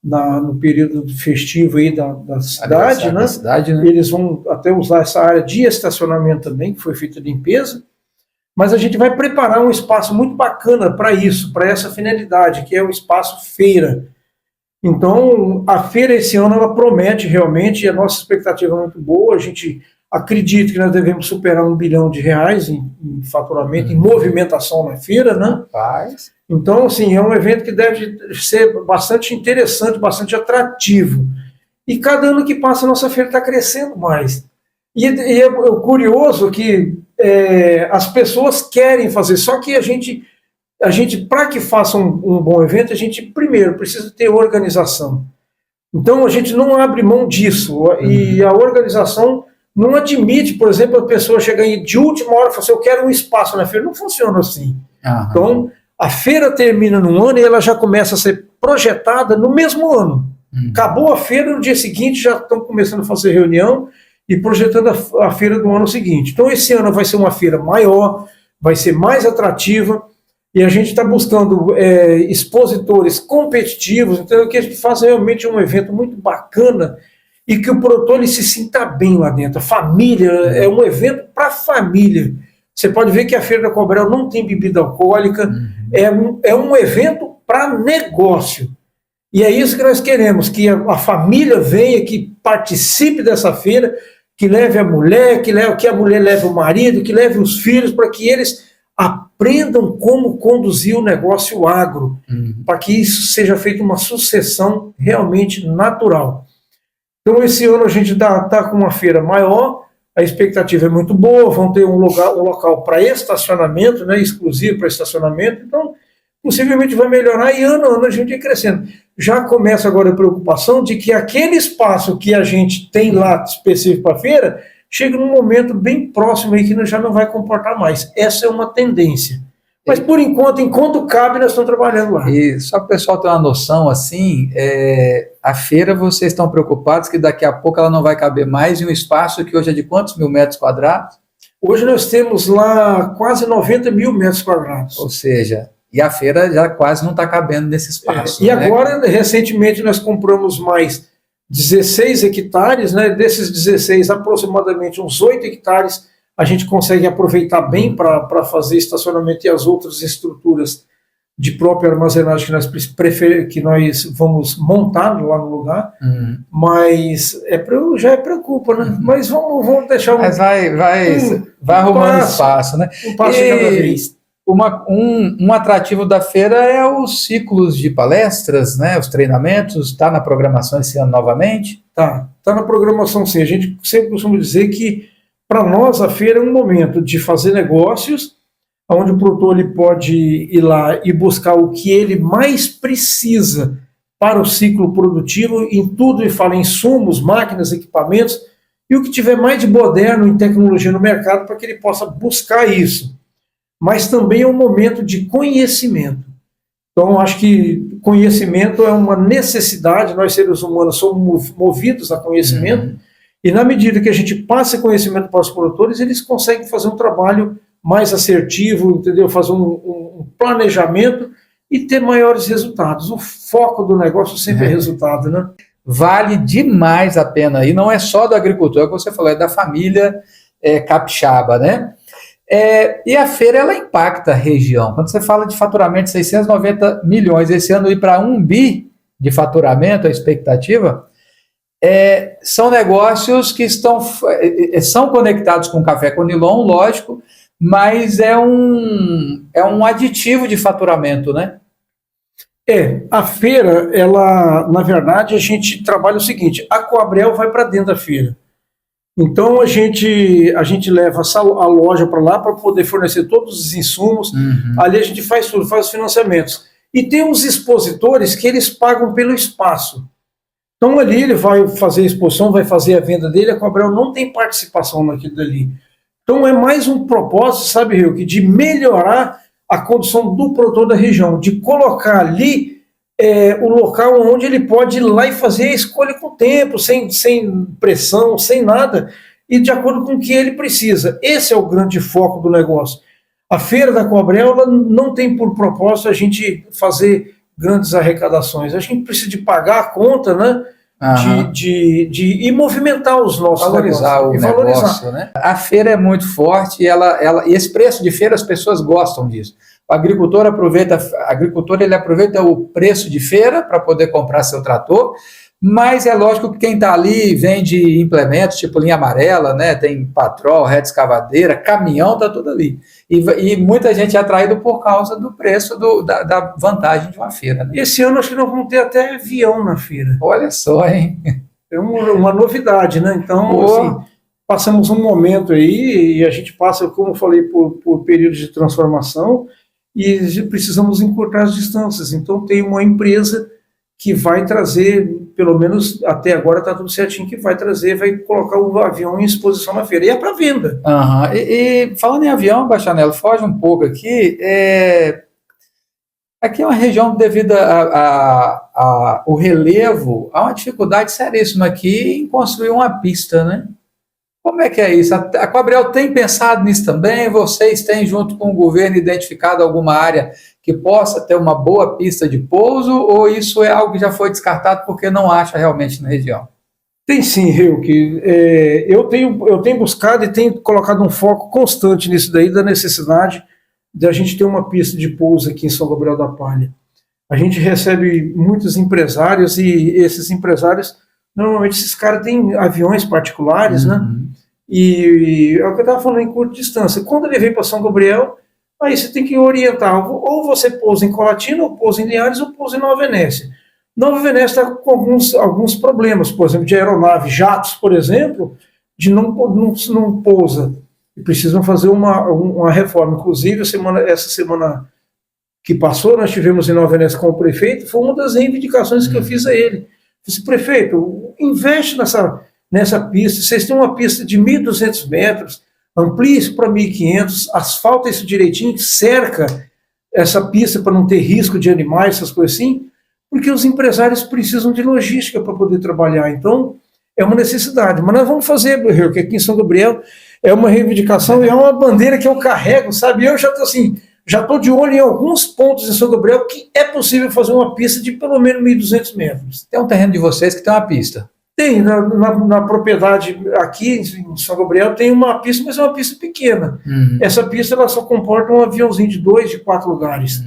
no período festivo aí da cidade, né? Eles vão até usar essa área de estacionamento também, que foi feita limpeza, mas a gente vai preparar um espaço muito bacana para isso, para essa finalidade, que é o espaço feira. Então, a feira esse ano ela promete realmente, e a nossa expectativa é muito boa, a gente acredita que nós devemos superar R$1 bilhão em faturamento, em movimentação na feira, né? Então, assim, é um evento que deve ser bastante interessante, bastante atrativo. E cada ano que passa, a nossa feira está crescendo mais. E é curioso que as pessoas querem fazer, só que a gente para que faça um bom evento, a gente primeiro precisa ter organização. Então, a gente não abre mão disso. E a organização não admite, por exemplo, a pessoa chegar de última hora e falar assim, eu quero um espaço na feira. Não funciona assim. Então, a feira termina num ano e ela já começa a ser projetada no mesmo ano. Acabou a feira, no dia seguinte já estão começando a fazer reunião e projetando a feira do ano seguinte. Então, esse ano vai ser uma feira maior, vai ser mais atrativa, e a gente está buscando expositores competitivos. Então, o que a gente faz realmente é um evento muito bacana e que o produtor ele se sinta bem lá dentro. A família, é um evento para a família. Você pode ver que a Feira da Coabriel não tem bebida alcoólica, é um evento para negócio. E é isso que nós queremos, que a família venha, que participe dessa feira, que leve a mulher, que a mulher leve o marido, que leve os filhos, para que eles aprendam como conduzir o negócio agro, para que isso seja feito uma sucessão realmente natural. Então, esse ano a gente está com uma feira maior, a expectativa é muito boa, vão ter um local para estacionamento, né, exclusivo para estacionamento, então possivelmente vai melhorar e ano a ano a gente vai crescendo. Já começa agora a preocupação de que aquele espaço que a gente tem lá específico para a feira, chega num momento bem próximo aí que já não vai comportar mais. Essa é uma tendência. Mas, por enquanto cabe, nós estamos trabalhando lá. E só para o pessoal ter uma noção, assim, a feira, vocês estão preocupados que daqui a pouco ela não vai caber mais em um espaço que hoje é de quantos mil metros quadrados? Hoje nós temos lá quase 90 mil metros quadrados. Ou seja, e a feira já quase não está cabendo nesse espaço. E agora, recentemente, nós compramos mais 16 hectares, né? Desses 16, aproximadamente uns 8 hectares a gente consegue aproveitar bem para fazer estacionamento e as outras estruturas de própria armazenagem que nós vamos montar lá no lugar, mas já preocupa, né? Mas vamos deixar Mas vai arrumando espaço, né? Um passo de cada vez. Um atrativo da feira é os ciclos de palestras, né? Os treinamentos, está na programação esse ano novamente? Tá na programação sim. A gente sempre costuma dizer que para nós a feira é um momento de fazer negócios, onde o produtor ele pode ir lá e buscar o que ele mais precisa para o ciclo produtivo, em tudo ele fala em insumos, máquinas, equipamentos, e o que tiver mais de moderno em tecnologia no mercado para que ele possa buscar isso. Mas também é um momento de conhecimento. Então, acho que conhecimento é uma necessidade, nós seres humanos somos movidos a conhecimento, e na medida que a gente passa conhecimento para os produtores, eles conseguem fazer um trabalho mais assertivo, entendeu? Fazer um planejamento e ter maiores resultados. O foco do negócio sempre é resultado, né? Vale demais a pena, e não é só do agricultor, é o que você falou, é da família capixaba, né? E a feira, ela impacta a região. Quando você fala de faturamento de 690 milhões, esse ano ir para 1 bi de faturamento, a expectativa, são negócios que são conectados com café Conilon, lógico, mas é um aditivo de faturamento, né? A feira, ela, na verdade, a gente trabalha o seguinte, a Coabriel vai para dentro da feira. Então a gente leva a loja para lá para poder fornecer todos os insumos, ali a gente faz tudo, faz os financiamentos. E tem os expositores que eles pagam pelo espaço. Então ali ele vai fazer a exposição, vai fazer a venda dele, a Coabriel não tem participação naquilo dali. Então é mais um propósito, sabe, Rio, que de melhorar a condição do produtor da região, de colocar ali o local onde ele pode ir lá e fazer a escolha com o tempo, sem pressão, sem nada, e de acordo com o que ele precisa. Esse é o grande foco do negócio. A Feira da Coabriel ela não tem por propósito a gente fazer grandes arrecadações. A gente precisa de pagar a conta, né? De movimentar os nossos valorizar negócios. Negócio, né? A feira é muito forte e esse preço de feira as pessoas gostam disso. O agricultor ele aproveita o preço de feira para poder comprar seu trator, mas é lógico que quem está ali vende implementos tipo linha amarela, né? Tem patrol, rede escavadeira, caminhão, está tudo ali. E muita gente é atraída por causa do preço da vantagem de uma feira. Né? Esse ano acho que nós vamos ter até avião na feira. Olha só, hein? É uma novidade, né? Então, assim, passamos um momento aí e a gente passa, como eu falei, por períodos de transformação e precisamos encurtar as distâncias. Então, tem uma empresa que vai trazer, pelo menos até agora está tudo certinho, que vai colocar o avião em exposição na feira. E é para venda. E falando em avião, Bachanello, foge um pouco aqui. Aqui é uma região devido ao relevo, há uma dificuldade seríssima aqui em construir uma pista, né? Como é que é isso? A Coabriel tem pensado nisso também? Vocês têm, junto com o governo, identificado alguma área que possa ter uma boa pista de pouso, ou isso é algo que já foi descartado porque não acha realmente na região? Tem sim, Rio, que eu tenho buscado e tenho colocado um foco constante nisso daí, da necessidade de a gente ter uma pista de pouso aqui em São Gabriel da Palha. A gente recebe muitos empresários e esses empresários, normalmente esses caras têm aviões particulares, né? E é o que eu estava falando em curta distância. Quando ele vem para São Gabriel, aí você tem que orientar, ou você pousa em Colatina, ou pousa em Linhares, ou pousa em Nova Venécia. Nova Venécia está com alguns problemas, por exemplo, de aeronave, jatos, por exemplo, de não pousa. E precisam fazer uma reforma. Inclusive, essa semana que passou, nós tivemos em Nova Venécia com o prefeito, foi uma das reivindicações que eu fiz a ele. Eu disse, prefeito, investe nessa pista, vocês têm uma pista de 1.200 metros, amplie isso para 1.500, asfalta isso direitinho, cerca essa pista para não ter risco de animais, essas coisas assim, porque os empresários precisam de logística para poder trabalhar. Então, é uma necessidade. Mas nós vamos fazer, que aqui em São Gabriel é uma reivindicação e é uma bandeira que eu carrego, sabe? Eu já estou de olho em alguns pontos em São Gabriel que é possível fazer uma pista de pelo menos 1.200 metros. Tem um terreno de vocês que tem uma pista. Tem, na propriedade aqui em São Gabriel tem uma pista, mas é uma pista pequena. Essa pista ela só comporta um aviãozinho de 2, de 4 lugares.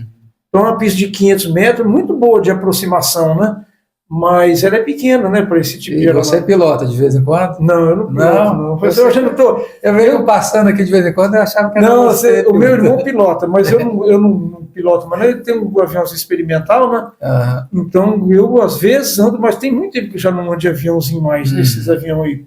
Então é uma pista de 500 metros, muito boa de aproximação, né? Mas ela é pequena, né, para esse tipo de aeronave. Você pilota de vez em quando? Não, eu não piloto, não. Eu venho passando aqui de vez em quando e achava que era você. O meu irmão pilota, mas eu não piloto, mas ele tem um aviãozinho experimental, né? Então eu às vezes ando, mas tem muito tempo que eu já não ando de aviãozinho mais, nesses aviões aí.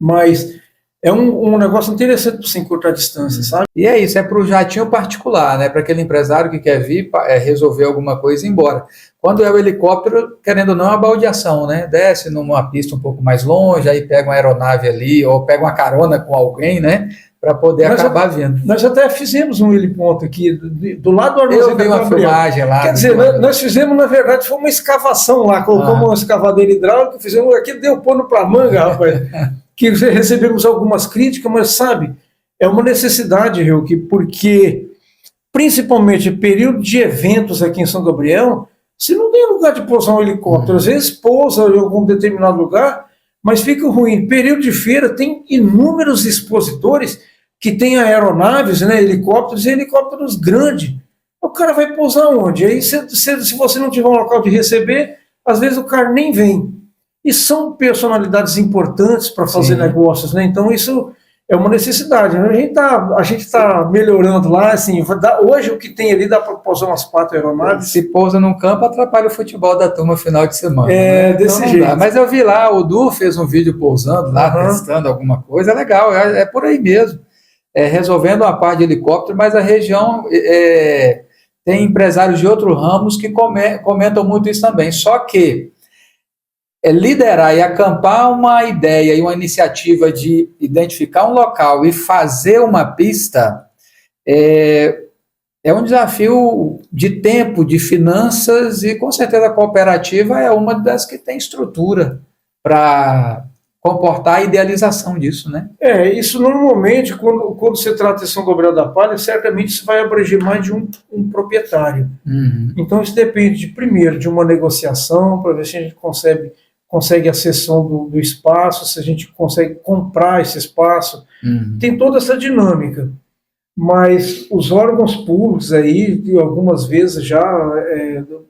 Mas é um negócio interessante para você encurtar a distância, sabe? E é isso, é para o jatinho particular, né? Para aquele empresário que quer vir resolver alguma coisa e ir embora. Quando é o helicóptero, querendo ou não, é uma baldeação, né? Desce numa pista um pouco mais longe, aí pega uma aeronave ali, ou pega uma carona com alguém, né? Para poder acabar vindo. Nós até fizemos um heliponto aqui, do lado do armazém. Eu vi uma filmagem lá. Quer dizer, nós fizemos, na verdade, foi uma escavação lá, colocamos uma escavadeira hidráulica, fizemos aqui, deu pano para manga, rapaz. Que recebemos algumas críticas, mas sabe, é uma necessidade, Hilke, porque principalmente período de eventos aqui em São Gabriel, se não tem lugar de pousar um helicóptero, às vezes pousa em algum determinado lugar, mas fica ruim. Período de feira tem inúmeros expositores que têm aeronaves, né, helicópteros e helicópteros grandes. O cara vai pousar onde? Aí se você não tiver um local de receber, às vezes o cara nem vem. E são personalidades importantes para fazer negócios, né? Então isso é uma necessidade, né? A gente tá melhorando lá, assim, hoje o que tem ali dá para pousar umas 4 aeronaves. Se pousa num campo, atrapalha o futebol da turma final de semana. É, né? Desse então, jeito. Mas eu vi lá, o Du fez um vídeo pousando lá, testando alguma coisa, é legal, é por aí mesmo. Resolvendo uma parte de helicóptero, mas a região tem empresários de outros ramos que comentam muito isso também. Só que liderar e acampar uma ideia e uma iniciativa de identificar um local e fazer uma pista é um desafio de tempo, de finanças, e com certeza a cooperativa é uma das que tem estrutura para comportar a idealização disso, né? Isso normalmente, quando se trata de São Gabriel da Palha, certamente isso vai abranger mais de um proprietário. Então isso depende, primeiro, de uma negociação, para ver se a gente consegue a cessão do espaço, se a gente consegue comprar esse espaço. Tem toda essa dinâmica. Mas os órgãos públicos aí, algumas vezes já,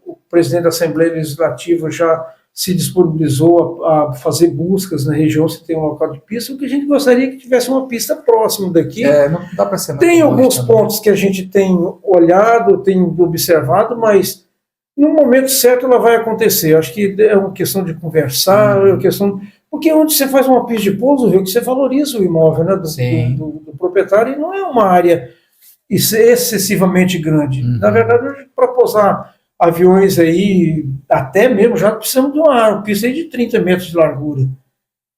o presidente da Assembleia Legislativa já se disponibilizou a fazer buscas na região se tem um local de pista, o que a gente gostaria que tivesse uma pista próxima daqui. Não dá para ser mais tem alguns pontos que a gente tem olhado, tem observado, mas no momento certo ela vai acontecer. Acho que é uma questão de conversar, é uma questão... Porque onde você faz uma pista de pouso, viu, que você valoriza o imóvel, né, do proprietário, e não é uma área excessivamente grande. Na verdade, para pousar aviões aí, até mesmo, já precisamos de uma pista aí de 30 metros de largura.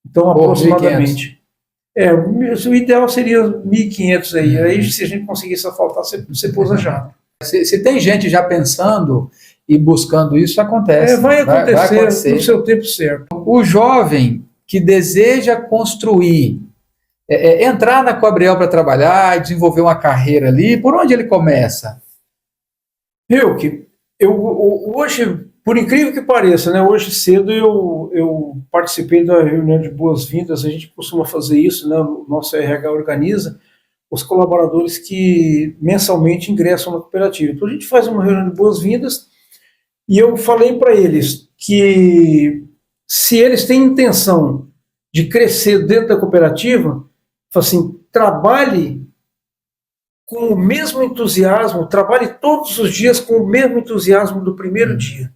Então, aproximadamente. O ideal seria 1.500 aí. Aí, se a gente conseguisse asfaltar, você pousa já. Se tem gente já pensando e buscando isso, acontece. Vai acontecer no seu tempo certo. O jovem que deseja construir, entrar na Coabriel para trabalhar, desenvolver uma carreira ali, por onde ele começa? Hoje, por incrível que pareça, né, hoje cedo eu participei da reunião de boas-vindas, a gente costuma fazer isso, né, o nosso RH organiza os colaboradores que mensalmente ingressam na cooperativa. Então a gente faz uma reunião de boas-vindas e eu falei para eles que se eles têm intenção de crescer dentro da cooperativa, assim, trabalhe com o mesmo entusiasmo, trabalhe todos os dias com o mesmo entusiasmo do primeiro dia.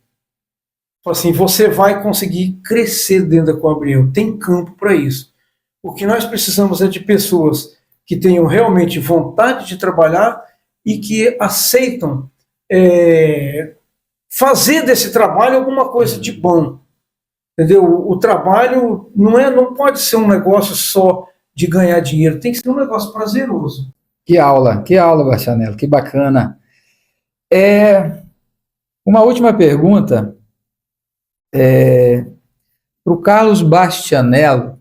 Assim, você vai conseguir crescer dentro da Coabriel, tem campo para isso. O que nós precisamos é de pessoas que tenham realmente vontade de trabalhar e que aceitam fazer desse trabalho alguma coisa de bom. Entendeu? O trabalho não pode ser um negócio só de ganhar dinheiro, tem que ser um negócio prazeroso. Que aula, Bastianello, que bacana. Uma última pergunta para o Carlos Bastianello.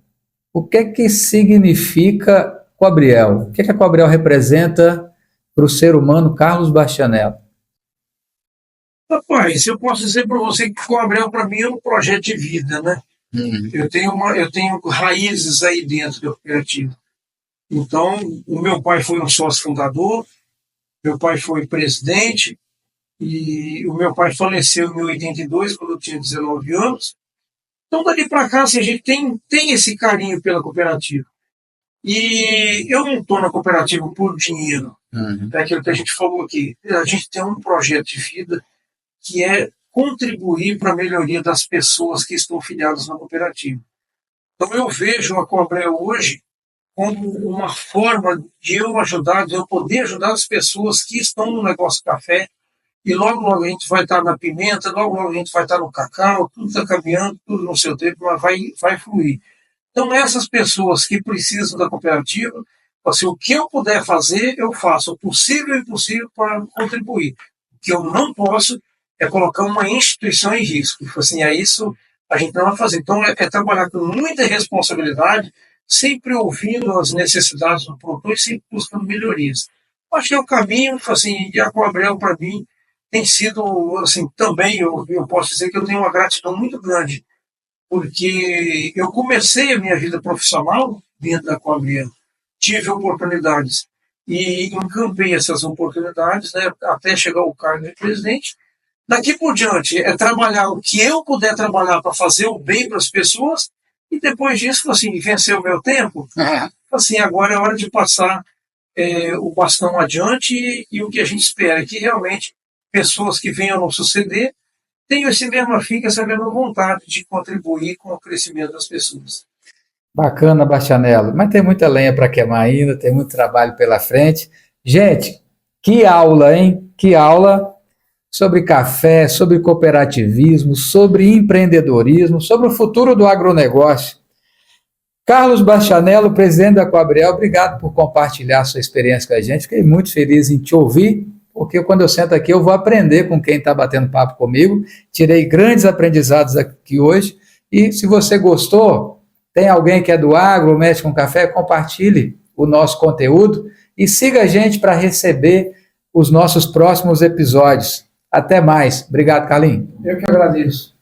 O que significa Coabriel? O que a Coabriel representa para o ser humano Carlos Bastianello? Rapaz, eu posso dizer para você que Coabriel, para mim, é um projeto de vida, né? Eu tenho raízes aí dentro da cooperativa. Então, o meu pai foi um sócio fundador, meu pai foi presidente, e o meu pai faleceu em 82, quando eu tinha 19 anos. Então, dali para cá, assim, a gente tem esse carinho pela cooperativa. E eu não estou na cooperativa por dinheiro. É aquilo que a gente falou aqui. A gente tem um projeto de vida que é contribuir para a melhoria das pessoas que estão filiadas na cooperativa. Então, eu vejo a Coabrel hoje como uma forma de eu poder ajudar as pessoas que estão no negócio de café, e logo, logo a gente vai estar na pimenta, logo, logo a gente vai estar no cacau, tudo está caminhando, tudo no seu tempo, mas vai fluir. Então, essas pessoas que precisam da cooperativa, assim, o que eu puder fazer, eu faço o possível e impossível para contribuir. O que eu não posso é colocar uma instituição em risco. Assim, é isso a gente não vai fazer. Então, é trabalhar com muita responsabilidade, sempre ouvindo as necessidades do produtor e sempre buscando melhorias. Acho que é o caminho, assim, e a Coabrel, para mim, tem sido, assim, também, eu posso dizer que eu tenho uma gratidão muito grande, porque eu comecei a minha vida profissional dentro da Coabrel, tive oportunidades e encampei essas oportunidades, né, até chegar ao cargo de presidente. Daqui por diante, é trabalhar o que eu puder trabalhar para fazer o bem para as pessoas, e depois disso, assim, vencer o meu tempo, assim, agora é hora de passar o bastão adiante, e o que a gente espera é que realmente pessoas que venham nos suceder tenham esse mesmo afinco, essa mesma vontade de contribuir com o crescimento das pessoas. Bacana, Bastianello. Mas tem muita lenha para queimar ainda, tem muito trabalho pela frente. Gente, que aula, hein? Que aula sobre café, sobre cooperativismo, sobre empreendedorismo, sobre o futuro do agronegócio. Carlos Bastianello, presidente da Coabrel, obrigado por compartilhar sua experiência com a gente. Fiquei muito feliz em te ouvir, porque quando eu sento aqui eu vou aprender com quem está batendo papo comigo. Tirei grandes aprendizados aqui hoje. E se você gostou, tem alguém que é do agro, mexe com café, compartilhe o nosso conteúdo e siga a gente para receber os nossos próximos episódios. Até mais. Obrigado, Carlinhos. Eu que agradeço.